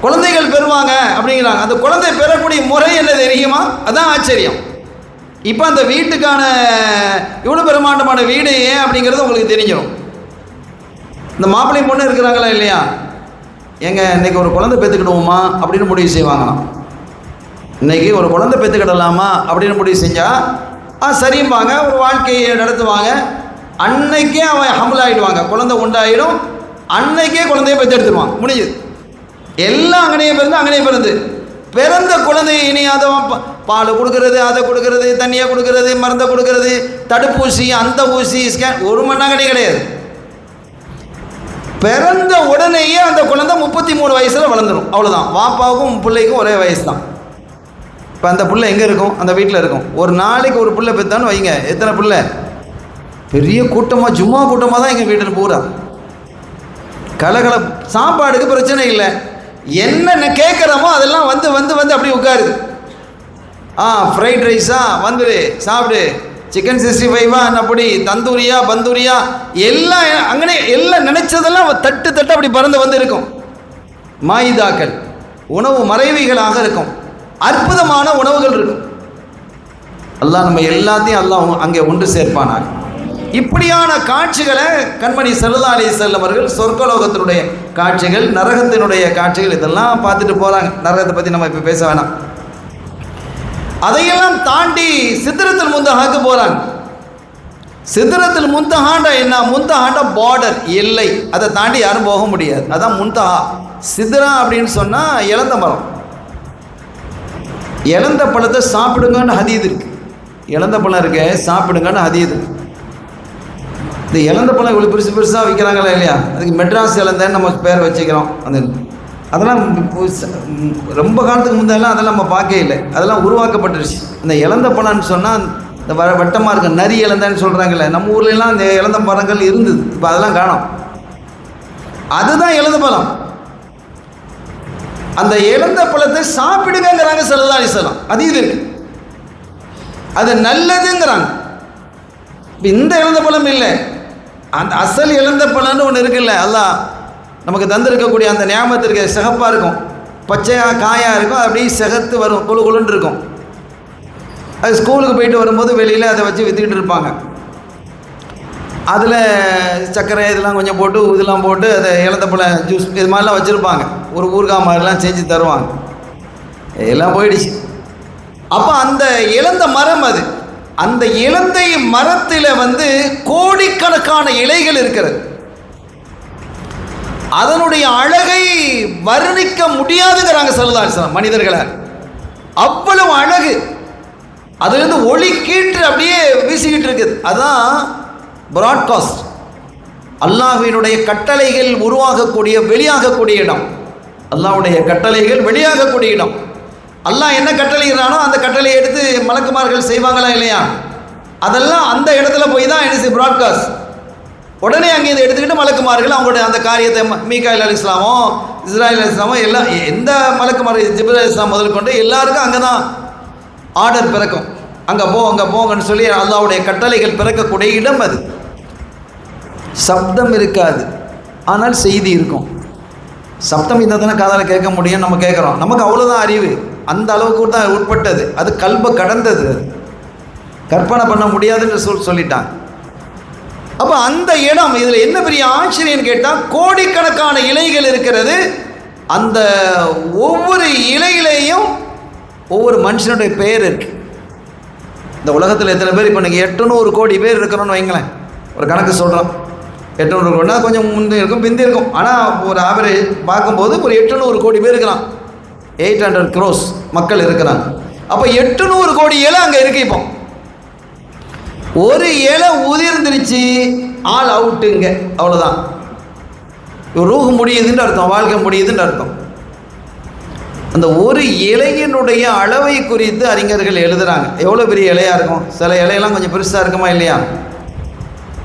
குழந்தைகள் பெறுவாங்க அப்படிங்கிறாங்க. அந்த குழந்தை பெறக்கூடிய முறை என்ன தெரியுமா? அதான் ஆச்சரியம். இப்போ அந்த வீட்டுக்கான இவ்வளோ பிரமாண்டமான வீடு ஏன் அப்படிங்கிறது உங்களுக்கு தெரிஞ்சிடும். இந்த மாப்பிள்ளை பொண்ணு இருக்கிறாங்களா இல்லையா, எங்க இன்றைக்கி ஒரு குழந்தை பெற்றுக்கிடுவோமா அப்படின்னு முடிவு செய்வாங்களாம். இன்றைக்கி ஒரு குழந்தை பெற்றுக்கிடலாமா அப்படின்னு முடிவு செஞ்சால் சரிம்பாங்க, ஒரு வாழ்க்கையை நடத்துவாங்க. அன்னைக்கே அவன் ஹம்ல் ஆகிடுவாங்க, குழந்தை உண்டாயிடும், அன்னைக்கே குழந்தைய பெற்றெடுத்துருவான், முடியுது. எல்லாம் அங்கனையே பிறந்து பிறந்த குழந்தையை இனி அதை பால் கொடுக்கறது, அதை கொடுக்கறது, தண்ணியை கொடுக்கறது, மருந்தை கொடுக்கறது, தடுப்பூசி, அந்த ஊசி, ஸ்கேன், ஒரு மண்ணாங்கடி கிடையாது. பிறந்த உடனேயே அந்த குழந்தை 33 வயசில் வளர்ந்துடும், அவ்வளோதான். வாப்பாவுக்கும் பிள்ளைக்கும் ஒரே வயசு தான். இப்போ அந்த பிள்ளை எங்கே இருக்கும்? அந்த வீட்டில் இருக்கும். ஒரு நாளைக்கு ஒரு பிள்ளை பெற்றான்னு வைங்க, எத்தனை பிள்ளை? பெரிய கூட்டமாக, ஜும்மா கூட்டமாக தான் எங்கள் வீட்டில் பூரா. கலகல, சாப்பாடுக்கு பிரச்சனை இல்லை, என்னென்ன கேட்குறோமோ அதெல்லாம் வந்து வந்து வந்து அப்படி உட்காருது. ஃப்ரைட் ரைஸா வந்துடு சாப்பிடு, சிக்கன் 65வா அப்படி, தந்தூரியா பந்தூரியா, எல்லாம் அங்கனே எல்லாம் நினைச்சதெல்லாம் தட்டு தட்டு அப்படி பறந்து வந்து இருக்கும். மாயிதாக்கள் உணவு மறைவிகளாக இருக்கும், அற்புதமான உணவுகள் இருக்கும். அல்லாஹ் நம்ம எல்லாத்தையும் அல்லாஹ் அங்கே ஒன்று சேர்ப்பானாங்க. இப்படியான காட்சிகளை கண்மணி ஸல்லல்லாஹு அலைஹி வஸல்லம் அவர்கள் சொர்க்கலோகத்தினுடைய காட்சிகள், நரகத்தினுடைய காட்சிகள் இதெல்லாம் பார்த்துட்டு போகிறாங்க. நரகத்தை பற்றி நம்ம இப்போ பேச வேணாம். அதையெல்லாம் தாண்டி சித்ரத்துல் முன்தஹாக்கு போகிறாங்க. சித்ரத்துல் முன்தஹாண்டா என்ன? முன்தஹாண்டா பார்டர், எல்லை, அதை தாண்டி யாரும் போக முடியாது. அதான் முன்தஹா. சித்ரா அப்படின்னு சொன்னால் இழந்த மரம். இழந்த பழத்தை சாப்பிடுங்கன்னு ஹதீஸ் இருக்கு. இழந்த பழம் இருக்க சாப்பிடுங்கன்னு ஹதீஸ் இருக்கு. இந்த இழந்த பழம் இவ்வளோ பெருசு பெருசாக விற்கிறாங்களா இல்லையா, அதுக்கு மெட்ராஸ் இழந்தேன்னு நம்ம பேர் வச்சுக்கிறோம். அதெல்லாம் ரொம்ப காலத்துக்கு முன்னெல்லாம் அதெல்லாம் நம்ம பார்க்கவே இல்லை, அதெல்லாம் உருவாக்கப்பட்டுருச்சு. அந்த இழந்த பழம்னு சொன்னால் இந்த வட்டமாக இருக்க நரி இழந்தேன்னு சொல்கிறாங்களே, நம்ம ஊர்லெலாம் அந்த இழந்த பழங்கள் இருந்தது, இப்போ அதெல்லாம் காணோம். அதுதான் இழந்த பழம். அந்த இழந்த பழத்தை சாப்பிடுங்கிறாங்க ஸல்லல்லாஹு அலைஹி வஸல்லம். அது இது இருக்கு, அது நல்லதுங்கிறாங்க. இந்த இழந்த பழம் இல்லை, அந்த அசல் இழந்த பழம்னு ஒன்று இருக்குல்ல, அல்லாஹ் நமக்கு தந்திருக்கக்கூடிய அந்த நியாமத்திற்கு சிகப்பாக இருக்கும், பச்சையாக காயாக இருக்கும், அப்படியே சிகத்து வரும், குழு குழுன்னு இருக்கும். அது ஸ்கூலுக்கு போயிட்டு வரும்போது வெளியில் அதை வச்சு விற்றுக்கிட்டு இருப்பாங்க. அதில் சர்க்கரை இதெல்லாம் கொஞ்சம் போட்டு இதெல்லாம் போட்டு அதை இழந்த பழம் ஜூஸ் இது மாதிரிலாம் வச்சுருப்பாங்க. ஒரு ஊறுகாய் மாதிரிலாம் செஞ்சு தருவாங்க. எல்லாம் போயிடுச்சு. அப்போ அந்த இழந்த மரம், அது அந்த இலந்தை மரத்தில் கோடிக்கணக்கான இலைகள் இருக்கிறது. அதனுடைய அழகை வர்ணிக்க முடியாதுங்கிறாங்க ஸல்லல்லாஹு அலைஹி வஸல்லம். மனிதர்களை அவ்வளவு அழகு, அதிலிருந்து ஒளி கீற்று அப்படியே வீசிக்கிட்டு இருக்குது. அதான் பிராட்காஸ்ட், அல்லாஹ்வினுடைய கட்டளைகள் உருவாகக்கூடிய வெளியாகக்கூடிய இடம். அல்லாஹ்வுடைய கட்டளைகள் வெளியாகக்கூடிய இடம். அல்லாஹ் என்ன கட்டளைகிறானோ அந்த கட்டளையை எடுத்து மலக்குமார்கள் செய்வாங்களா இல்லையா, அதெல்லாம் அந்த இடத்துல போய் தான் என்ன பிராட்காஸ்ட். உடனே அங்கே இதை எடுத்துக்கிட்டு மலக்குமார்கள் அவங்களுடைய அந்த காரியத்தை, மீகாயில் அலைஹிஸ்ஸலாமோ இஸ்ராயில் அலைஹிஸ்ஸலாமோ எல்லாம், எந்த மலக்குமார்கள் ஜிப்ரீல் அலைஹிஸ்ஸலாம் முதல் கொண்டு எல்லாருக்கும் அங்கே தான் ஆர்டர் பிறக்கும். அங்கே போங்கன்னு சொல்லி அல்லாஹ்வுடைய கட்டளைகள் பிறக்கக்கூடிய இடம் அது. சப்தம் இருக்காது, ஆனால் செய்தி இருக்கும். சப்தம் இருந்தால் தானே காதால் கேட்க முடியும், நம்ம கேட்குறோம். நமக்கு அவ்வளோதான் அறிவு, அந்த அளவுக்கு தான் உட்பட்டது. அது கல்பை கடந்தது, கற்பனை பண்ண முடியாதுன்னு சொல்லிட்டாங்க. அப்போ அந்த இடம், இதில் என்ன பெரிய ஆச்சரியம் கேட்டால், கோடிக்கணக்கான இலைகள் இருக்கிறது. அந்த ஒவ்வொரு இலையிலையும் ஒவ்வொரு மனுஷனுடைய பெயர் இருக்குது. இந்த உலகத்தில் எத்தனை பேர், இப்போ நீங்கள் 800 கோடி பேர் இருக்கிறோன்னு வைங்களேன், ஒரு கணக்கு சொல்கிறோம். 800 கோடினா கொஞ்சம் முந்தி இருக்கும் பிந்தி இருக்கும். ஆனால் ஒரு ஆவரேஜ் பார்க்கும்போது ஒரு 800 கோடி பேர் இருக்கிறான். 800 crores மக்கள் இருக்கிறாங்க. அப்போ 800 கோடி இலை அங்கே இருக்கு. இப்போ ஒரு இலை உதிர்ந்துருச்சு, ஆள் அவுட்டுங்க, அவ்வளோதான். ரூஹ் முடியுதுன்னு அர்த்தம், வாழ்க்கை முடியுதுன்னு அர்த்தம். அந்த ஒரு இலையினுடைய அளவை குறித்து அறிஞர்கள் எழுதுகிறாங்க. எவ்வளோ பெரிய இலையாக இருக்கும். சில இலையெல்லாம் கொஞ்சம் பெருசாக இருக்குமா இல்லையா?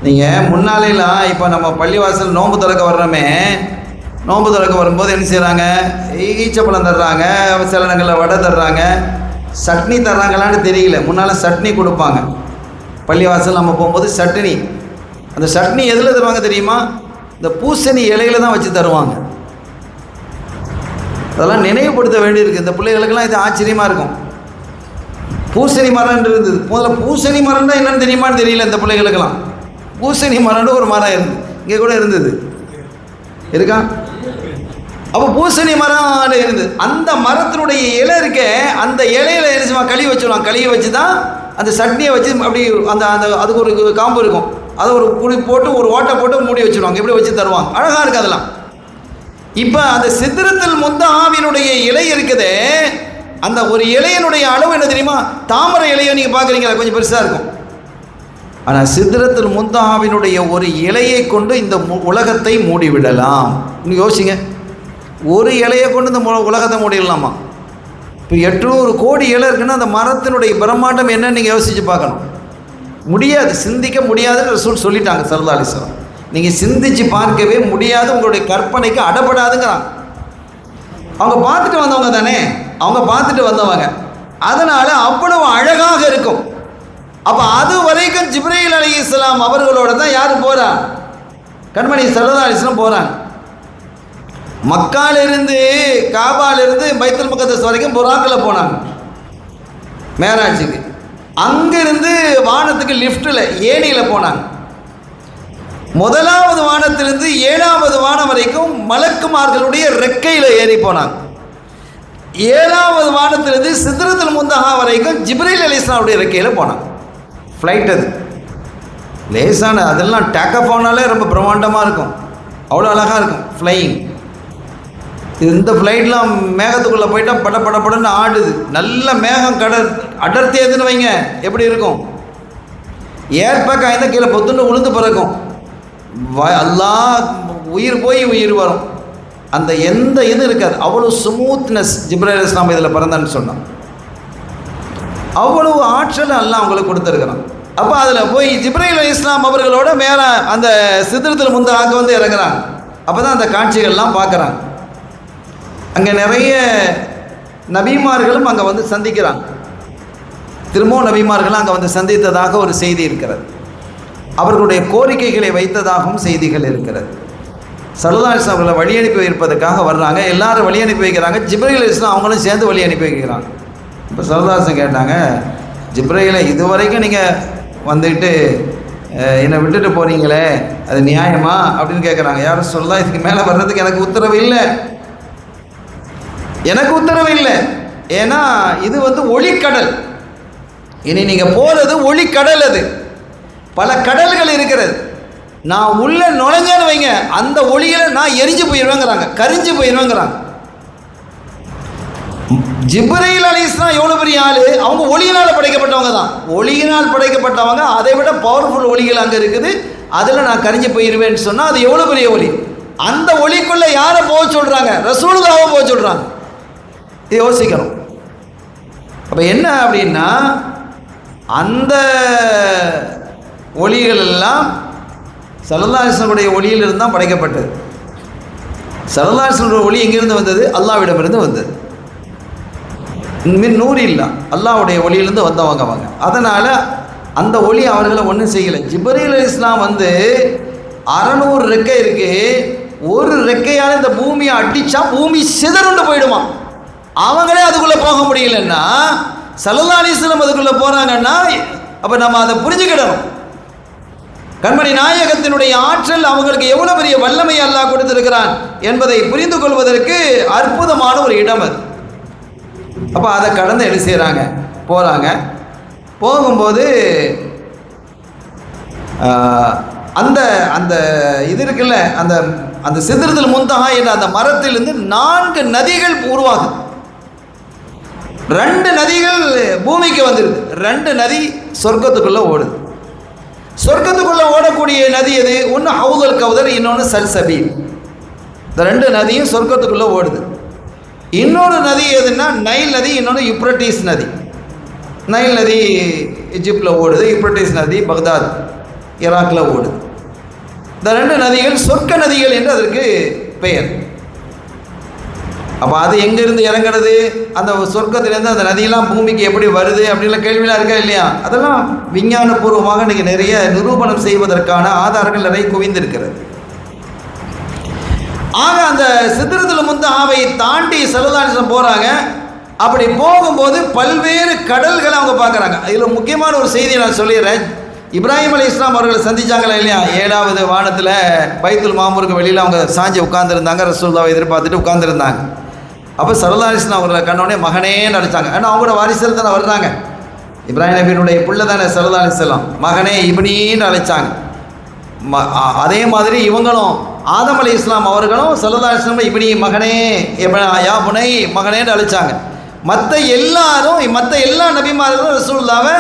நீங்கள் முன்னாலேலாம் இப்போ நம்ம பள்ளிவாசல் நோன்பு திறக்க வர்றோமே, நோன்பு திறக்க வரும்போது என்ன செய்கிறாங்க, ஈச்சப்பழம் தர்றாங்க, சில இடங்களில் வடை தர்றாங்க, சட்னி தர்றாங்களான்னு தெரியல. முன்னால் சட்னி கொடுப்பாங்க. பள்ளிவாசல் நம்ம போகும்போது சட்னி, அந்த சட்னி எதில் தருவாங்க தெரியுமா? இந்த பூசணி இலையில தான் வச்சு தருவாங்க. அதெல்லாம் நினைவுபடுத்த வேண்டியிருக்கு. இந்த பிள்ளைகளுக்கெல்லாம் இது ஆச்சரியமாக இருக்கும். பூசணி மரம் இருந்தது. முதல்ல பூசணி மரம்னா என்னன்னு தெரியுமான்னு தெரியல இந்த பிள்ளைகளுக்கெல்லாம். பூசணி மரம்னு ஒரு மரம் இருந்தது, இங்கே கூட இருந்தது, இருக்கா? அப்போ பூசணி மரம் இருந்தது. அந்த மரத்தினுடைய இலை இருக்க, அந்த இலையில என்ன களி வச்சுடுவாங்க. களியை வச்சு தான் அந்த சட்னியை வச்சு அப்படி அந்த அந்த அதுக்கு ஒரு காம்பு இருக்கும், அதை ஒரு குழி போட்டு ஒரு ஓட்டை போட்டு மூடி வச்சுடுவாங்க. இப்படி வச்சு தருவாங்க. அழகாக இருக்குது அதெல்லாம். இப்போ அந்த சித்ரத்துல் முன்தஹாவினுடைய இலை இருக்குதே, அந்த ஒரு இலையினுடைய அளவு என்ன தெரியுமா? தாமரை இலையை நீங்கள் பார்க்குறீங்களா, கொஞ்சம் பெருசாக இருக்கும். ஆனால் சித்ரத்துல் முன்தஹாவினுடைய ஒரு இலையை கொண்டு இந்த உலகத்தை மூடிவிடலாம். இன்னும் யோசிங்க, ஒரு இலையை கொண்டு இந்த உலகத்தை மூடிடலாமா? இப்போ 800 கோடி இலை இருக்குன்னா அந்த மரத்தினுடைய பிரம்மாண்டம் என்னன்னு நீங்கள் யோசித்து பார்க்கணும். முடியாது, சிந்திக்க முடியாதுன்னு ரசூல் சொல்லிட்டாங்க ஸல்லல்லாஹு அலைஹி வஸல்லம். நீங்கள் சிந்திச்சு பார்க்கவே முடியாது, உங்களுடைய கற்பனைக்கு அடப்படாதுங்கிறாங்க. அவங்க பார்த்துட்டு வந்தவங்க தானே, அவங்க பார்த்துட்டு வந்தவங்க, அதனால் அவ்வளவு அழகாக இருக்கும். அப்போ அது வரைக்கும் ஜிப்ரீல் அலைஹிஸ்ஸலாம் அவர்களோட தான் யார் போகிறா? கண்மணி ஸல்லல்லாஹு அலைஹி வஸல்லம் போகிறாங்க. மக்காலிருந்து காபாலிருந்து பைத்துல் முகத்தஸ் வரைக்கும் புராக்கில் போனாங்க மேராஜுக்கு. அங்கிருந்து வானத்துக்கு லிஃப்ட்டில் ஏணியில் போனாங்க. முதலாவது வானத்திலிருந்து 7வது வானம் வரைக்கும் மலக்குமார்களுடைய ரெக்கையில் ஏறி போனாங்க. 7வது வானத்திலிருந்து சித்ரத்துல் முன்தஹா வரைக்கும் ஜிப்ரீல் அலைஹிஸ்ஸலாமுடைய ரெக்கையில் போனாங்க. ஃப்ளைட் அது லேசான, அதெல்லாம் டேக் ஆஃப் ஆனாலே ரொம்ப பிரம்மாண்டமாக இருக்கும், அவ்வளோ அழகாக இருக்கும் ஃப்ளையிங். இந்த ஃப்ளைட்லாம் மேகத்துக்குள்ளே போயிட்டால் பட பட படன்னு ஆடுது. நல்ல மேகம் அடர்த்தியதுன்னு வைங்க, எப்படி இருக்கும்? ஏர் பேக் ஆயிருந்தால் கீழே பொத்துன்னு உளுந்து பிறக்கும். எல்லாம் உயிர் போய் உயிர் வரும். அந்த எந்த இது இருக்காது, அவ்வளோ ஸ்மூத்னஸ் ஜிப்ரீல் அலைஹிஸ்ஸலாம் இதில் பிறந்தான்னு சொன்னான். அவ்வளவு ஆற்றல் அல்லாஹ் அவங்களுக்கு கொடுத்துருக்குறான். அப்போ அதில் போய் ஜிப்ரீல் அலைஹிஸ்ஸலாம் அவர்களோட மேலே அந்த சித்ரத்துல் முன்தஹாக்கு வந்து இறங்குறாங்க. அப்போ தான் அந்த காட்சிகள்லாம் பார்க்குறாங்க. அங்கே நிறைய நபிமார்களும் அங்கே வந்து சந்திக்கிறாங்க. திரும்பவும் நபிமார்களும் அங்கே வந்து சந்தித்ததாக ஒரு செய்தி இருக்கிறது. அவர்களுடைய கோரிக்கைகளை வைத்ததாகவும் செய்திகள் இருக்கிறது. ஸல்லல்லாஹு அலைஹி வஸல்லம் அவர்களை வழி அனுப்பி வைப்பதற்காக வர்றாங்க. எல்லாரும் வழி அனுப்பி வைக்கிறாங்க. ஜிப்ரீல் அலைஹிஸ்ஸலாம் அவங்களும் சேர்ந்து வழி அனுப்பி வைக்கிறாங்க. இப்போ ஸல்லல்லாஹு அலைஹி வஸல்லம் கேட்டாங்க, ஜிப்ரீலை இதுவரைக்கும் நீங்கள் வந்துட்டு என்னை விட்டுட்டு போகிறீங்களே, அது நியாயமா அப்படின்னு கேட்குறாங்க. யாரும் சொல்லலாம், இதுக்கு மேலே வர்றதுக்கு எனக்கு உத்தரவு இல்லை, எனக்கு உத்தரவு இல்லை. ஏன்னா இது வந்து ஒளிக்கடல். இனி நீங்கள் போகிறது ஒளிக்கடல். அது பல கடல்கள் இருக்கிறது. நான் உள்ளே நுழைஞ்சேன்னு வைங்க, அந்த ஒளியில் நான் எரிஞ்சு போயிடுவேங்கிறாங்க, கரிஞ்சு போயிடுவேங்கிறாங்க. ஜிப்ரீல் அலைஹிஸ்ஸலாம் எவ்வளோ பெரிய ஆள், அவங்க ஒளியினால் படைக்கப்பட்டவங்க தான். ஒளியினால் படைக்கப்பட்டவங்க, அதை விட பவர்ஃபுல் ஒளிகள் அங்கே இருக்குது. அதில் நான் கரிஞ்சு போயிடுவேன்னு சொன்னால் அது எவ்வளோ பெரிய ஒளி. அந்த ஒளிக்குள்ளே யாரை போக சொல்கிறாங்க? ரசூலுல்லாஹ்வை போக சொல்கிறாங்க. இது யோசிக்கணும். அப்போ என்ன அப்படின்னா, அந்த ஒளிகள் எல்லாம் ஸல்லல்லாஹு அலைஹி வஸல்லம் ஒளியிலிருந்து தான் படைக்கப்பட்டது. ஸல்லல்லாஹு அலைஹி வஸல்லம் ஒளி எங்கிருந்து வந்தது? அல்லாஹ்விடமிருந்து வந்தது. மின் நூறு இல்லை, அல்லாஹ்வுடைய ஒளியிலிருந்து வந்தவங்க அவங்க. அதனால் அந்த ஒளி அவர்களை ஒன்றும் செய்யலை. ஜிப்ரீல் அலைஹிஸ்ஸலாம் வந்து 600 ரெக்கை இருக்கு. ஒரு ரெக்கையால் இந்த பூமியை அடித்தா பூமி சிதறுண்டு போயிடுமா. அவங்களே அதுக்குள்ளே போக முடியலன்னா ஸல்லல்லாஹு அலைஹி வஸல்லம் அதுக்குள்ளே போகிறாங்கன்னா அப்போ நம்ம அதை புரிஞ்சுக்கிடணும். கண்மணி நாயகத்தினுடைய ஆற்றல் அவங்களுக்கு எவ்வளோ பெரிய வல்லமை அல்லாஹ் கொடுத்திருக்கிறான் என்பதை புரிந்து கொள்வதற்கு அற்புதமான ஒரு இடம் அது. அப்போ அதை கடந்து என்ன செய்கிறாங்க, போகிறாங்க. போகும்போது அந்த அந்த இது இருக்குல்ல, அந்த அந்த சித்ரத்துல் முன்தஹா என்ற அந்த மரத்திலிருந்து 4 நதிகள் உருவாகுது. 2 நதிகள் பூமிக்கு வந்துடுது. 2 நதி சொர்க்கத்துக்குள்ளே ஓடுது. சொர்க்கத்துக்குள்ளே ஓடக்கூடிய நதி எது? ஒன்று ஹவுதுல் கௌதர், இன்னொன்று சல்சபீல். இந்த 2 நதியும் சொர்க்கத்துக்குள்ளே ஓடுது. இன்னொரு நதி எதுன்னா நைல் நதி, இன்னொன்று யூப்ரட்டிஸ் நதி. நைல் நதி எஜிப்டில் ஓடுது, யூப்ரட்டிஸ் நதி பக்தாத் ஈராக்கில் ஓடுது. இந்த 2 நதிகள் சொர்க்க நதிகள் என்று அதற்கு பெயர். அப்போ அது எங்கேருந்து இறங்குறது, அந்த சொர்க்கத்திலேருந்து அந்த நதியெல்லாம் பூமிக்கு எப்படி வருது அப்படின்லாம் கேள்வியெலாம் இருக்கா இல்லையா? அதெல்லாம் விஞ்ஞானபூர்வமாக இன்றைக்கி நிறைய நிரூபணம் செய்வதற்கான ஆதாரங்கள் நிறைய குவிந்திருக்கிறது. ஆக அந்த சித்ரத்துல் முன்தஹாவை தாண்டி ஸல்லல்லாஹு போகிறாங்க. அப்படி போகும்போது பல்வேறு கடல்களை அவங்க பார்க்குறாங்க. இதில் முக்கியமான ஒரு செய்தியை நான் சொல்லிடுறேன். இப்ராஹிம் அலைஹிஸ்ஸலாம் அவர்களை சந்திச்சாங்களா இல்லையா? 7வது வானத்தில் பைத்துல் மாமூருக்கு வெளியில் அவங்க சாஞ்சி உட்கார்ந்துருந்தாங்க. ரசூலுல்லாஹ்வை எதிர்பார்த்துட்டு உட்கார்ந்துருந்தாங்க. அப்போ ஸல்லல்லாஹு அலைஹி வஸல்லம் அவர்களை கண்டோடனே மகனேன்னு அழைச்சாங்க. ஏன்னா அவங்களோட வாரிசுகள் தானே வர்றாங்க. இப்ராஹிம் நபியினுடைய பிள்ளை தானே ஸல்லல்லாஹு அலைஹி வஸல்லம். மகனே இப்னின்னு அழைச்சாங்க. அதே மாதிரி இவங்களும் ஆதம் அலைஹிஸ்ஸலாம் அவர்களும் ஸல்லல்லாஹு அலைஹி வஸல்லம் இப்னி மகனே யா புனை மகனேன்னு அழைச்சாங்க. மற்ற எல்லா நபிமார்களும் ரசூலுல்லாஹ்வை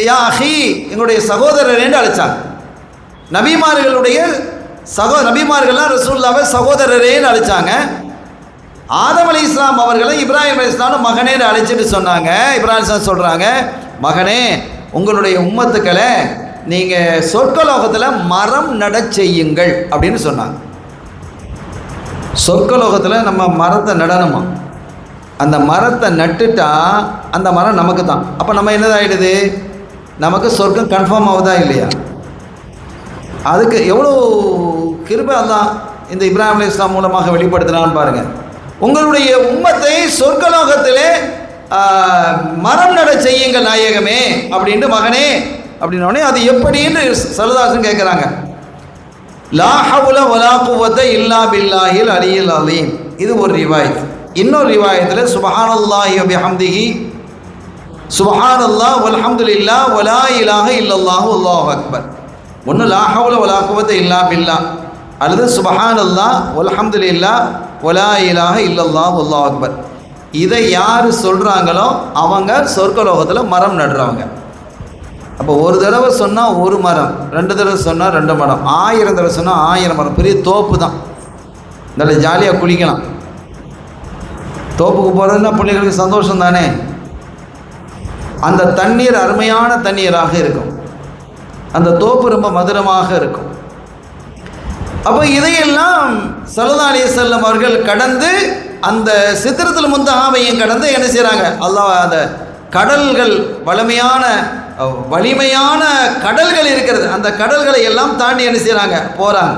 யா அஹி எங்களுடைய சகோதரர் என்று அழைச்சாங்க. நபிமார்கள்லாம் ரசூலுல்லாஹ்வை சகோதரரேன்னு அழைச்சாங்க. ஆதம் அலைஹிஸ்ஸலாம் அவர்களை இப்ராஹிம் அலைஹிஸ்ஸலாம் மகனேன்னு அழைச்சிட்டு சொன்னாங்க. இப்ராஹிம் அலைஹிஸ்ஸலாம் சொல்கிறாங்க, மகனே உங்களுடைய உம்மத்துக்களை நீங்கள் சொர்க்கலோகத்தில் மரம் நட செய்யுங்கள் அப்படின்னு சொன்னாங்க. சொர்க்கலோகத்தில் நம்ம மரத்தை நடணுமா? அந்த மரத்தை நட்டுட்டா அந்த மரம் நமக்கு தான். அப்போ நம்ம என்னதாகிடுது? நமக்கு சொர்க்கம் கன்ஃபார்ம் ஆகுதா இல்லையா? அதுக்கு எவ்வளோ கிருபை அல்லாஹ் இந்த இப்ராஹிம் அலைஹிஸ்ஸலாம் மூலமாக வெளிப்படுத்தினான்னு பாருங்கள். உங்களுடைய உம்மத்தை சொர்க்கலோகத்திலே மரம் நட செய்யுங்கள் நாயகமே அப்படின்ட்டு மகனே அப்படின்னோடனே அது எப்படின்னு ஸல்லல்லாஹு கேட்குறாங்க. லா ஹவுல வலா குவத்த இல்லா பில்லாஹில் அலியில் அலீம். இது ஒரு ரிவாயத். இன்னொரு ரிவாயத்தில் சுப்ஹானல்லாஹி வ பிஹம்திஹி சுப்ஹானல்லாஹ் வல்ஹம்துலில்லாஹ் வலா இலாஹ இல்லல்லாஹு அல்லாஹு அக்பர். ஒன்று லா ஹவுல வலா குவத்த இல்லா பில்லாஹ், அல்லது சுப்ஹானல்லாஹ் வல்ஹம்துலில்லாஹ் வலா இலாஹ இல்லல்லாஹு அல்லாஹு அக்பர். இதை யார் சொல்கிறாங்களோ அவங்க சொர்க்கலோகத்தில் மரம் நடுறவங்க. அப்போ ஒரு தடவை சொன்னால் ஒரு மரம், 2 தடவை சொன்னால் 2 மரம், 1000 தடவை சொன்னால் 1000 மரம். பெரிய தோப்பு தான். நல்ல ஜாலியாக குளிக்கலாம். தோப்புக்கு போகிறதுனா பிள்ளைகளுக்கு சந்தோஷம் தானே. அந்த தண்ணீர் அருமையான தண்ணீராக இருக்கும். அந்த தோப்பு ரொம்ப மதுரமாக இருக்கும். அப்போ இதையெல்லாம் ஸல்லல்லாஹு அலைஹி வஸல்லம் அவர்கள் கடந்து அந்த சித்ரத்துல் முன்தஹாவையும் கடந்து என்ன செய்கிறாங்க? அல்லாஹ் அந்த கடல்கள் வலிமையான கடல்கள் இருக்கிறது. அந்த கடல்களை எல்லாம் தாண்டி என்ன செய்கிறாங்க? போகிறாங்க.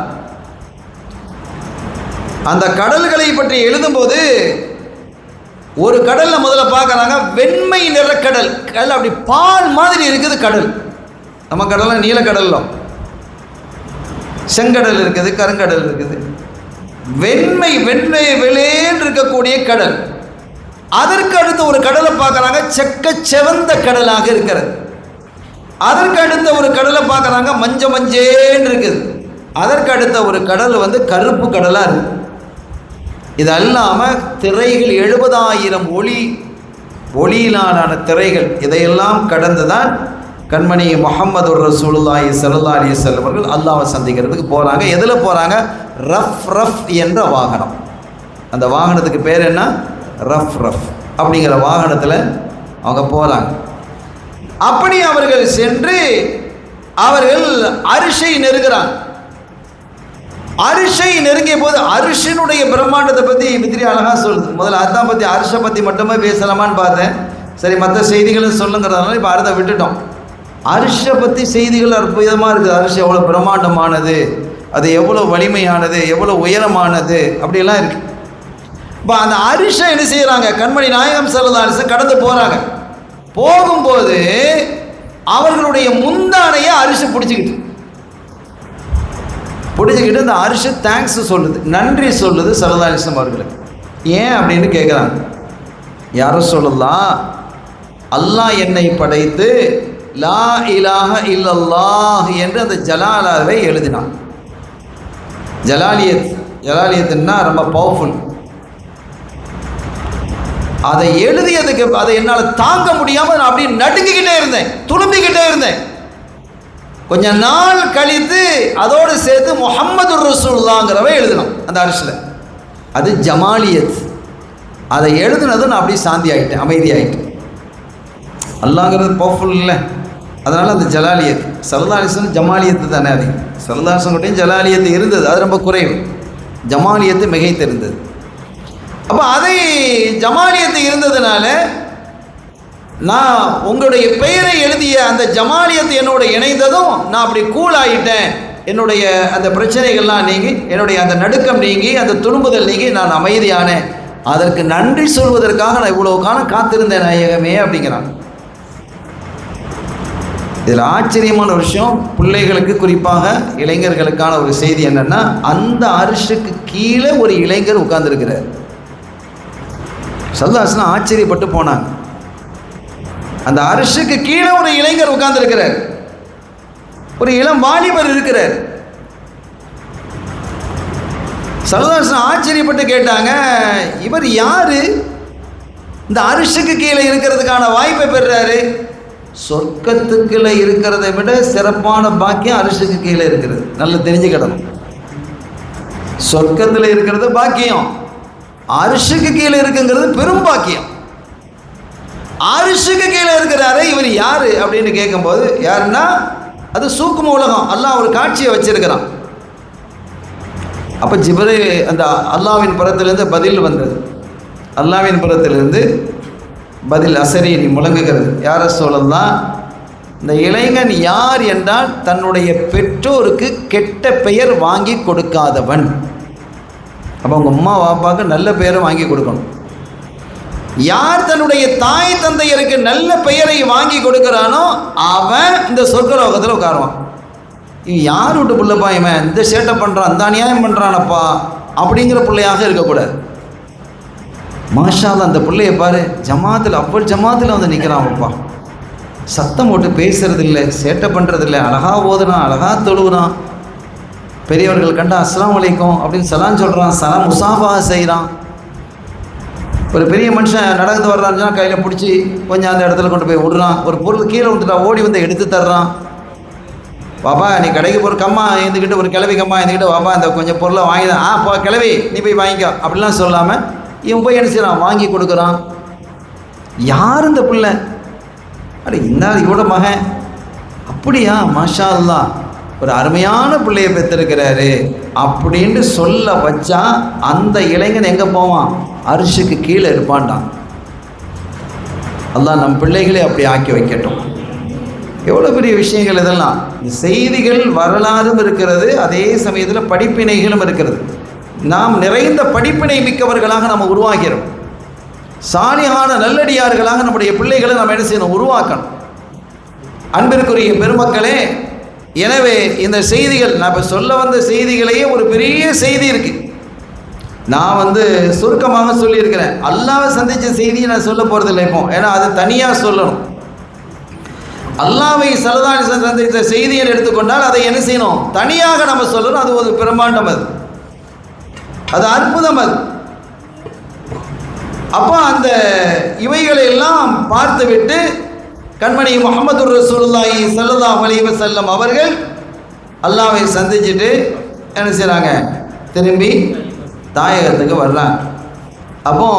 அந்த கடல்களை பற்றி எழுதும்போது ஒரு கடலில் முதல்ல பார்க்குறாங்க, வெண்மை நிறக்கடல். கடல் அப்படி பால் மாதிரி இருக்குது கடல். நம்ம கடலாம் நீலக்கடலில் செங்கடல் இருக்குது, கருங்கடல் இருக்குது. வெண்மை வெளியேன்னு இருக்கக்கூடிய கடல். அதற்கு அடுத்த ஒரு கடலை பார்க்குறாங்க, செவந்த கடலாக இருக்கிறது. அதற்கு அடுத்த ஒரு கடலை பார்க்குறாங்க, மஞ்சேன்னு இருக்குது. அதற்கு அடுத்த ஒரு கடல் கருப்பு கடலாக இருக்குது. இது அல்லாமல் திரைகள் 70,000 ஒளியிலான திரைகள். இதையெல்லாம் கடந்து தான் கண்மணி முஹம்மது ரசூலுல்லாஹி ஸல்லல்லாஹு அலைஹி வஸல்லம் அவர்கள் அல்லாஹ்வை சந்திக்கிறதுக்கு போகிறாங்க. எதில் போகிறாங்க? ரஃப் என்ற வாகனம். அந்த வாகனத்துக்கு பேர் என்ன? ரஃப் அப்படிங்கிற வாகனத்தில் அவங்க போகிறாங்க. அப்படி அவர்கள் சென்று அவர்கள் அரிஷை நெருங்குறாங்க. அரிஷை நெருங்கிய போது அரிஷினுடைய பிரம்மாண்டத்தை பற்றி மித்ரி அழகாக சொல்லுது. முதல்ல அதான் பற்றி அரிஷை பற்றி மட்டுமே பேசலாமான்னு பார்த்தேன். சரி, மற்ற செய்திகளும் சொல்லுங்கிறதுனால இப்போ அடுத்த விட்டுட்டோம். அரிஷை பற்றி செய்திகள் அற்புதமாக இருக்குது. அரிஷை எவ்வளோ பிரம்மாண்டமானது, அது எவ்வளோ வலிமையானது, எவ்வளோ உயரமானது அப்படியெல்லாம் இருக்குது. இப்போ அந்த அரிஷை என்ன செய்கிறாங்க? கண்மணி நாயகம் ஸல்லல்லாஹு அலைஹி வஸல்லம் கடந்து போகிறாங்க. போகும்போது அவர்களுடைய முந்தானையை அரிசி பிடிச்சிக்கிட்டு இந்த அரிசி தேங்க்ஸ் சொல்லுது, நன்றி சொல்லுது ஸல்லல்லாஹு அலைஹி வஸல்லம் அவர்களுக்கு. ஏன் அப்படின்னு கேட்குறாங்க. யாரும் சொல்லலாம், அல்லாஹ் என்னை படைத்து லா இலாஹ இல்லல்லாஹ் என்று அந்த ஜலாலாவை எழுதினான். ஜலாலியத்துன்னா ரொம்ப பவர்ஃபுல். அதை எழுதியதுக்கு அதை என்னால் தாங்க முடியாமல் நான் அப்படியே நடுங்கிக்கிட்டே இருந்தேன், துளும்பிக்கிட்டே இருந்தேன். கொஞ்ச நாள் கழித்து அதோடு சேர்த்து முஹம்மது ரசூலுல்லாஹ்ங்கிறவை எழுதினோம் அந்த அரிசில். அது ஜமாலியத். அதை எழுதுனதும் நான் அப்படியே சாந்தி ஆகிட்டேன், அமைதி ஆகிட்டேன். அல்லாங்கிறது பவர்ஃபுல் இல்லை, அதனால் அந்த ஜலாலியத். ஸல்லல்லாஹு அலைஹி வஸல்லம் ஜமாலியத்து தானே. அது ஸல்லல்லாஹு அலைஹி வஸல்லம் ஜலாலியத்து இருந்தது, அது ரொம்ப குறைவு. ஜமாலியத்து மிகைத்து இருந்தது. அப்போ அதை ஜமாலியத்து இருந்ததுனால நான் உங்களுடைய பெயரை எழுதிய அந்த ஜமாலியத்து என்னோட இணைந்ததும் நான் அப்படி கூல் ஆகிட்டேன். என்னுடைய அந்த பிரச்சனைகள்லாம் நீங்கி, என்னுடைய அந்த நடுக்கம் நீங்கி, அந்த துணும்புதல் நீங்கி நான் அமைதியானேன். அதற்கு நன்றி சொல்வதற்காக நான் இவ்வளோ காலம் காத்திருந்தேன் நாயகமே அப்படிங்கிறான். இதில் ஆச்சரியமான ஒரு விஷயம், பிள்ளைகளுக்கு குறிப்பாக இளைஞர்களுக்கான ஒரு செய்தி என்னென்னா, அந்த அரிசுக்கு கீழே ஒரு இளைஞர் உட்கார்ந்துருக்கிறார். ஸல்லல்லாஹு அலைஹி வஸல்லம் ஆச்சரியப்பட்டு போனாங்க. அந்த அரிசுக்கு கீழே ஒரு இளைஞர் உட்கார்ந்துருக்கிறார், ஒரு இளம் வாலிபர் இருக்கிறார். ஸல்லல்லாஹு அலைஹி வஸல்லம் ஆச்சரியப்பட்டு கேட்டாங்க, இவர் யாரு? இந்த அரிசுக்கு கீழே இருக்கிறதுக்கான வாய்ப்பை பெறுறாரு. சொர்க்கத்துக்குள்ள இருக்கிறதை விட சிறப்பான பாக்கியம் அரிசுக்கு கீழே இருக்கிறது. நல்லா தெரிஞ்சுக்கிடணும். சொர்க்கத்தில் இருக்கிறது பாக்கியம், அரிசுக்கு கீழே இருக்குங்கிறது பெரும் பாக்கியம். அரிசுக்கு கீழே இருக்கிறாரு, இவர் யாரு அப்படின்னு கேட்கும்போது, யாருன்னா அது சூக்கும உலகம். அல்லாஹ் ஒரு காட்சியை வச்சிருக்கிறான். அப்போ ஜிப்ரீல் அந்த அல்லாஹ்வின் புறத்திலிருந்து பதில் வந்தது. அல்லாஹ்வின் புறத்திலிருந்து பதில் அசரீரி முழங்குகிறது. யார சொல்லலாம், இந்த இளைஞன் யார் என்றால் தன்னுடைய பெற்றோருக்கு கெட்ட பெயர் வாங்கி கொடுக்காதவன். அப்போ அவங்க அம்மா பாப்பாவுக்கு நல்ல பெயரை வாங்கி கொடுக்கணும். யார் தன்னுடைய தாய் தந்தையருக்கு நல்ல பெயரை வாங்கி கொடுக்கிறானோ அவன் இந்த சொர்க்கலோகத்தில் உட்காருவான். இவன் யார் விட்டு பிள்ளைப்பா, இவன் இந்த சேட்டை பண்ணுறான், அந்த அநியாயம் பண்ணுறானப்பா அப்படிங்கிற பிள்ளையாக இருக்கக்கூடாது. மாஷாஅல்லாஹ், அந்த பிள்ளையை பாரு, ஜமாத்தில் அவ்வளோ ஜமாத்தில் வந்து நிற்கிறான்ப்பா, சத்தம் போட்டு பேசுறது இல்லை, சேட்டை பண்ணுறதில்ல, அழகா ஓதுறான், அழகா தொழுகிறான், பெரியவர்கள் கண்டா அஸ்ஸலாமு அலைக்கும் அப்படின்னு சலாம் சொல்கிறான், சலாம் முசாஃபா செய்கிறான். ஒரு பெரிய மனுஷன் நடந்து வர்றான்னு கையில் பிடிச்சி கொஞ்சம் அந்த இடத்துல கொண்டு போய் விடுறான். ஒரு பொருள் கீழே வந்துட்டா ஓடி வந்து எடுத்து தர்றான். பாப்பா நீ கடைக்கு போகிற கம்மா எழுந்துக்கிட்டு, ஒரு கிளவி கம்மா எழுந்துக்கிட்டு, பாப்பா இந்த கொஞ்சம் பொருளை வாங்கி தான், போ கிளவி நீ போய் வாங்கிக்கோ அப்படிலாம் சொல்லாமல் இவன் போய் என்ன செய்கிறான், வாங்கி கொடுக்குறான். யார் இந்த பிள்ளை? அட இன்னார் இவட மகன் அப்படியா, மாஷா அல்லாஹ் ஒரு அருமையான பிள்ளையை பெற்றிருக்கிறாரு அப்படின்னு சொல்ல வச்சா அந்த இளைஞன் எங்கே போவான், அரிசுக்கு கீழே இருப்பான்டான். அல்லாஹ் நம் பிள்ளைகளே அப்படி ஆக்கி வைக்கட்டும். எவ்வளோ பெரிய விஷயங்கள் இதெல்லாம். இந்த செய்திகள் வரலாறும் இருக்கிறது, அதே சமயத்தில் படிப்பினைகளும் இருக்கிறது. நாம் நிறைந்த படிப்பினை மிக்கவர்களாக நாம் உருவாகிறோம். சாலிஹான நல்லடியார்களாக நம்முடைய பிள்ளைகளை நாம் என்ன செய்யணும், உருவாக்கணும். அன்பிற்குரிய பெருமக்களே, எனவே இந்த செய்திகள் நான் இப்போ சொல்ல வந்த செய்திகளையே ஒரு பெரிய செய்தி இருக்குது. நான் சுருக்கமாக சொல்லியிருக்கிறேன். அல்லாஹ்வை சந்தித்த செய்தியை நான் சொல்ல போகிறதில்லை இப்போ, ஏன்னா அது தனியாக சொல்லணும். அல்லாஹ்வை ஸல்லல்லாஹு அலைஹி வஸல்லம் சந்தித்த செய்தியை எடுத்துக்கொண்டால் அதை என்ன செய்யணும், தனியாக நம்ம சொல்லணும். அது ஒரு பிரம்மாண்டம், அது அற்புதம். அது அப்போ அந்த இவைகளை எல்லாம் பார்த்துவிட்டு கண்மணி முஹம்மது ரசூலுல்லாஹி ஸல்லல்லாஹு அலைஹி வஸல்லம் அவர்கள் அல்லாஹ்வை சந்திச்சுட்டு என்ன செய்கிறாங்க, திரும்பி தாயகத்துக்கு வர்றாங்க. அப்போ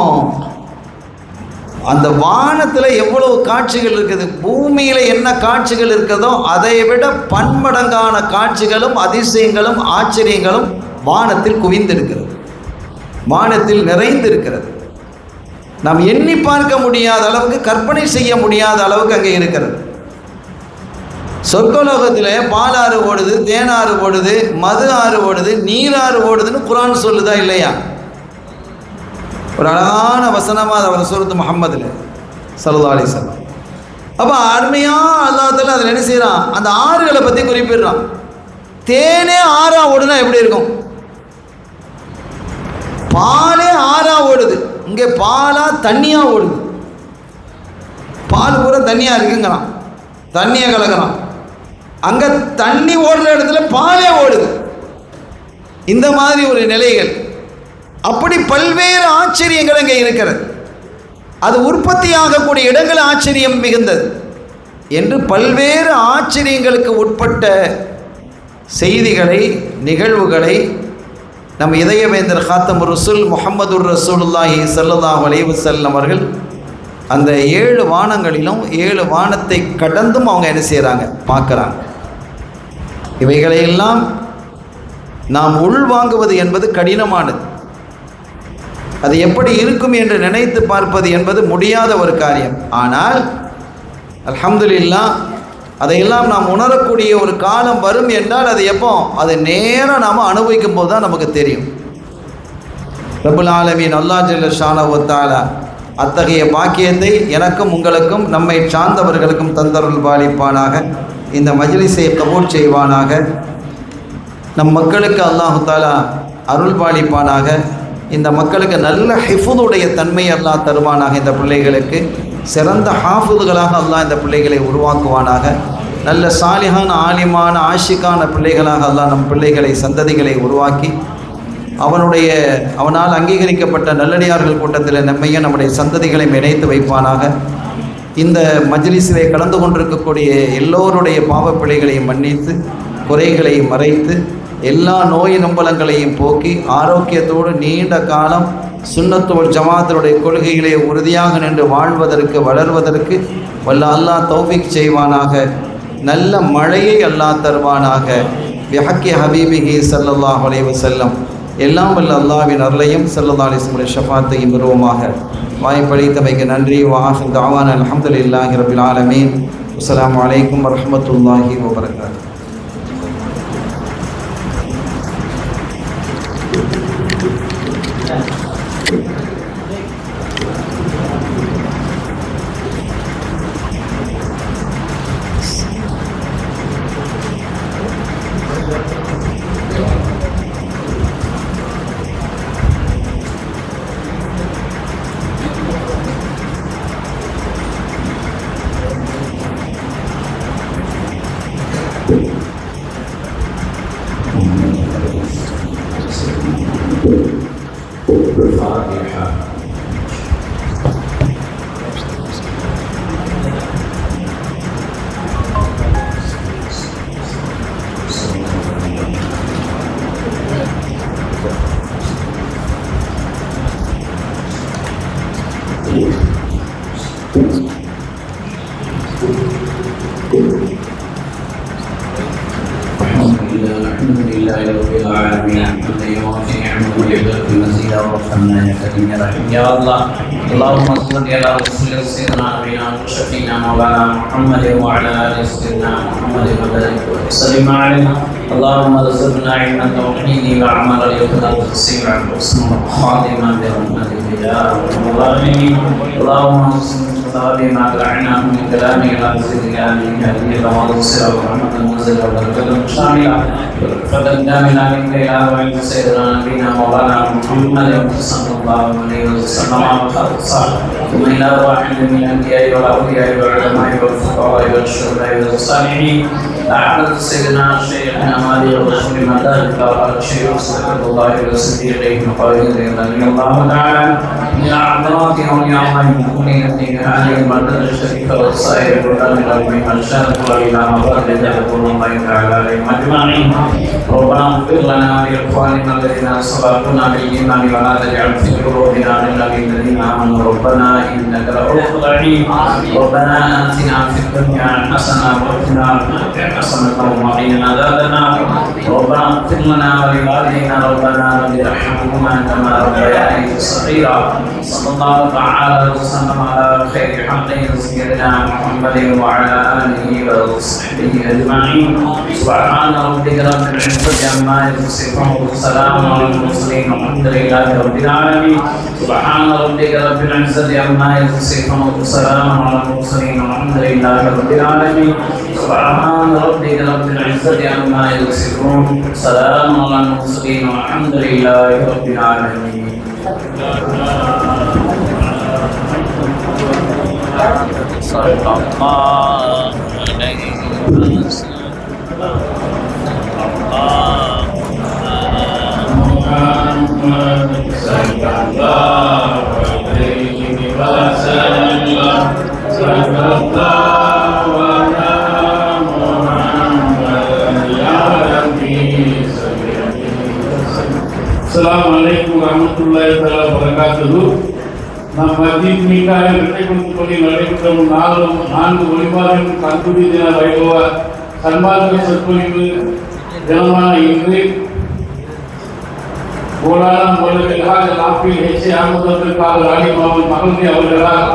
அந்த வானத்தில் எவ்வளவு காட்சிகள் இருக்குது, பூமியில் என்ன காட்சிகள் இருக்கிறதோ அதை விட பன்மடங்கான காட்சிகளும் அதிசயங்களும் ஆச்சரியங்களும் வானத்தில் குவிந்திருக்கிறது, வானத்தில் நிறைந்திருக்கிறது. நாம் எண்ணி பார்க்க முடியாத அளவுக்கு, கற்பனை செய்ய முடியாத அளவுக்கு அங்கே இருக்கிறது. சொர்க்கலோகத்தில் பாலாறு ஓடுது, தேனாறு ஓடுது, மது ஆறு ஓடுது, நீராறு ஓடுதுன்னு குர்ஆன் சொல்லுதா இல்லையா? ஒரு அழகான வசனமாக அவர் சூரத்து முஹம்மதுல ஸல்லல்லாஹு அலைஹி வஸல்லம். அப்போ அருமையாக அல்லாஹ் தஆலா அதில் என்ன செய்கிறான், அந்த ஆறுகளை பற்றி குறிப்பிடுறான். தேனே ஆறா ஓடுனா எப்படி இருக்கும், பாலே ஆறா ஓடுது, இங்கே பாலா தண்ணியாக ஓடுது, பால் பூரா தண்ணியாக இருக்குங்கிறான். தண்ணியை கலக்கிறான். அங்கே தண்ணி ஓடுற இடத்துல பாலே ஓடுது. இந்த மாதிரி ஒரு நிலைகள், அப்படி பல்வேறு ஆச்சரியங்கள் அங்கே இருக்கிறது. அது உற்பத்தி ஆகக்கூடிய இடங்கள் ஆச்சரியம் மிகுந்தது என்று பல்வேறு ஆச்சரியங்களுக்கு உட்பட்ட செய்திகளை, நிகழ்வுகளை நம் இதயவேந்தர் காத்தம் ரசூல் முஹம்மதுர் ரசூலுல்லாஹி ஸல்லல்லாஹு அலைஹி வஸல்லம் அவர்கள் அந்த 7 வானங்களிலும் 7 வானத்தை கடந்தும் அவங்க என்ன செய்கிறாங்க, பார்க்குறாங்க. இவைகளையெல்லாம் நாம் உள்வாங்குவது என்பது கடினமானது. அது எப்படி இருக்கும் என்று நினைத்து பார்ப்பது என்பது முடியாத ஒரு காரியம். ஆனால் அல்ஹம்துலில்லாஹ் அதையெல்லாம் நாம் உணரக்கூடிய ஒரு காலம் வரும் என்றால் அது எப்போ, அது நேராக நாம் அனுபவிக்கும் போது தான் நமக்கு தெரியும். ரப்புல் ஆலமீன் அல்லாஹ் ஜல்ல ஷானஹு வ தஆலா அத்தகைய பாக்கியத்தை எனக்கும் உங்களுக்கும் நம்மை சார்ந்தவர்களுக்கும் தந்தருள் பாலிப்பானாக. இந்த மஜ்லிஸை கபூல் செய்வானாக. நம் மக்களுக்கு அல்லாஹு தஆலா அருள் பாலிப்பானாக. இந்த மக்களுக்கு நல்ல ஹிஃபுதுடைய தன்மை அல்லாஹ் தருவானாக. இந்த பிள்ளைகளுக்கு சிறந்த ஹாஃபிதுகளாக அல்லாஹ் இந்த பிள்ளைகளை உருவாக்குவானாக. நல்ல சாலிஹான, ஆலிமான, ஆஷிக்கான பிள்ளைகளாக அல்லாஹ் நம் பிள்ளைகளை, சந்ததிகளை உருவாக்கி அவனால் அங்கீகரிக்கப்பட்ட நல்லடியார்கள் கூட்டத்தில் நம்மையும் நம்முடைய சந்ததிகளையும் இணைத்து வைப்பானாக. இந்த மஜ்லிஸிலே கலந்து கொண்டிருக்கக்கூடிய எல்லோருடைய பாவ பிழைகளையும் மன்னித்து, குறைகளை மறைத்து, எல்லா நோய் நம்பலங்களையும் போக்கி ஆரோக்கியத்தோடு நீண்ட காலம் சுன்னத்து வல் ஜமாத்தினுடைய கொள்கைகளை உறுதியாக நின்று வாழ்வதற்கு, வளர்வதற்கு வல்ல அல்லாஹ் தௌஃபீக் செய்வானாக. நல்ல மழையை அல்லாஹ் தருவானாக. பிஹக்கி ஹபீபிஹி ஸல்லல்லாஹு அலைஹி வஸல்லம். எல்லாம் வல்ல அல்லாஹ்வின் அருளையும் ஸல்லல்லாஹு அலைஹி வஸல்லம் ஷஃபாத்தையும் பெறுவோமாக. வாய்ப்பளித்தமைக்கு நன்றி. வஆஹிரு தஅவானா அல்ஹம்துலில்லாஹி ரப்பில் ஆலமீன். அஸ்ஸலாமு அலைக்கும் வரஹ்மத்துல்லாஹி வபரகாத்துஹு. الحمد لله رب العالمين. حمدا يوافي نعمه ويكافئ مزيدا وارحمنا يا كريم يا رحيم يا الله. اللهم صل على رسول سيدنا نبينا وشفينا مولانا محمد وعلى ال سيدنا محمد وبارك وسلم عليه. اللهم ارزقنا علما توحيد وعملا يخلص تسيرا وحسنا خاتما برحمتك يا ارحم الراحمين. اللهم بما دععناه من كلامه الى ذكر امين هذه الوصيه ورحمه المنزله وبركه شامله فقد دامنا من الى وعند سيدنا نبينا مولانا محمد صلى الله عليه وسلم ومن الى واحد من الانبياء والاولياء والعلماء والفقهاء والشهداء والصالحين اعلى سيدنا شيخنا مالي ورسول مدارك الشيخ صلى الله عليه وسلم وقائد رضي الله تعالى من اعضاء اولياء الله المؤمنين هذه المرتبه الشريفه والصائر والامر بما شاء والى مبارك جل الله تعالى عليهم اجمعين. ربنا اغفر لنا ولاخواننا الذين سبقونا بالايمان ولا تجعل في قلوبنا غلا للذين امنوا ربنا انك رؤوف رحيم. ربنا اتنا في الدنيا حسنه وقنا عذاب حسنه وقنا عذاب النار. ربنا اغفر لنا ولوالدينا ربنا وارحمهما كما ربياني صغيرا. صلى الله تعالى وسلم على خير حقه سيدنا محمد وعلى اله وصحبه اجمعين. سبحان ربك رب العزه عما يصفون وسلام على المرسلين والحمد لله رب العالمين. سبحان ربك رب العزه عما يصفون وسلام على المرسلين والحمد لله رب العالمين. سبحان ربك رب العزه عما يصفون وسلام على المرسلين والحمد لله رب العالمين. صدق الله Assalamualaikum warahmatullahi wabarakatuh. நாம் மஸ்ஜித் மீகாயில் இரட்டைக்குண்டு பள்ளியில் நடைபெற்ற நான்கு ஒளிபாரின் கந்தூரி தின வைபவ சன்மார்க்க சொற்பொழிவு தினமான இன்று கோலாலம் மௌலவி ஹாஜ் ஆஃபீல் ஹெச் அஹமது அப்துல் ராணி மாவன் மகள்வி அவர்களால்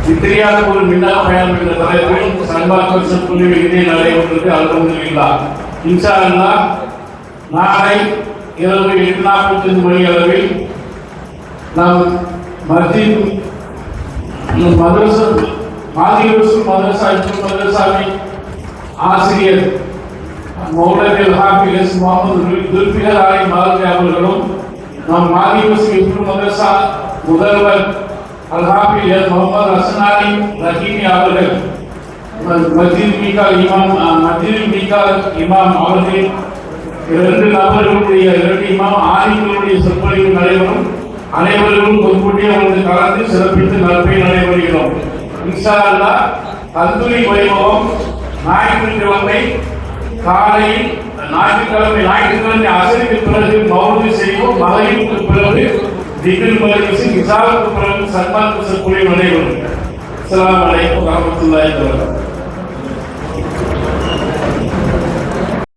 வித்திரியாத மின்னா பயணம் என்ற தலைப்பில் சன்மார்க்க சொற்பொழிவு இங்கே நடைபெற்றது. அல்ஹம்துலில்லாஹ். இன்ஷா அல்லாஹ் நாளை இரவு 8:45 மணி அளவில் நாம் மஸ்ஜித் மதரசாவின் ஆசிரியர் மௌலவி ஹாஃபிஸ் முகமது துல்பிகர் அலி மகள்வி அவர்களும் நம் மாதியூசி மதரசா முதல்வர் அல்ஹாஃபிஸ் முகமது ஹசன் அலி ரஹீமி அவர்கள் மஸ்ஜித் மீகா இமாம் அவர்கள் இரண்டு நபர்களுடைய இரண்டு இமாம் ஆலிம்களுடைய சொற்பொழிவு நடைபெறும். அனைவரும் முன்கூட்டியே அவர்கள் கலந்து சிறப்பித்து நற்பை நடைபெறுகிறோம். இன்ஷா அல்லாஹ் கந்தூரி வைபவம் ஞாயிற்றுக்கிழமை காலையில் ஞாயிற்றுக்கிழமை அசருக்கு பிறகு மௌலூது செய்வோம். மகரிபுக்கு பிறகு திக்ர் மஜ்லிஸ் இஷாவுக்கு பிறகு சன்மார்க்க சொற்பொழிவு நடைபெறும். அஸ்ஸலாமு அலைக்கும் வரஹ்மத்துல்லாஹி வபரகாத்துஹு.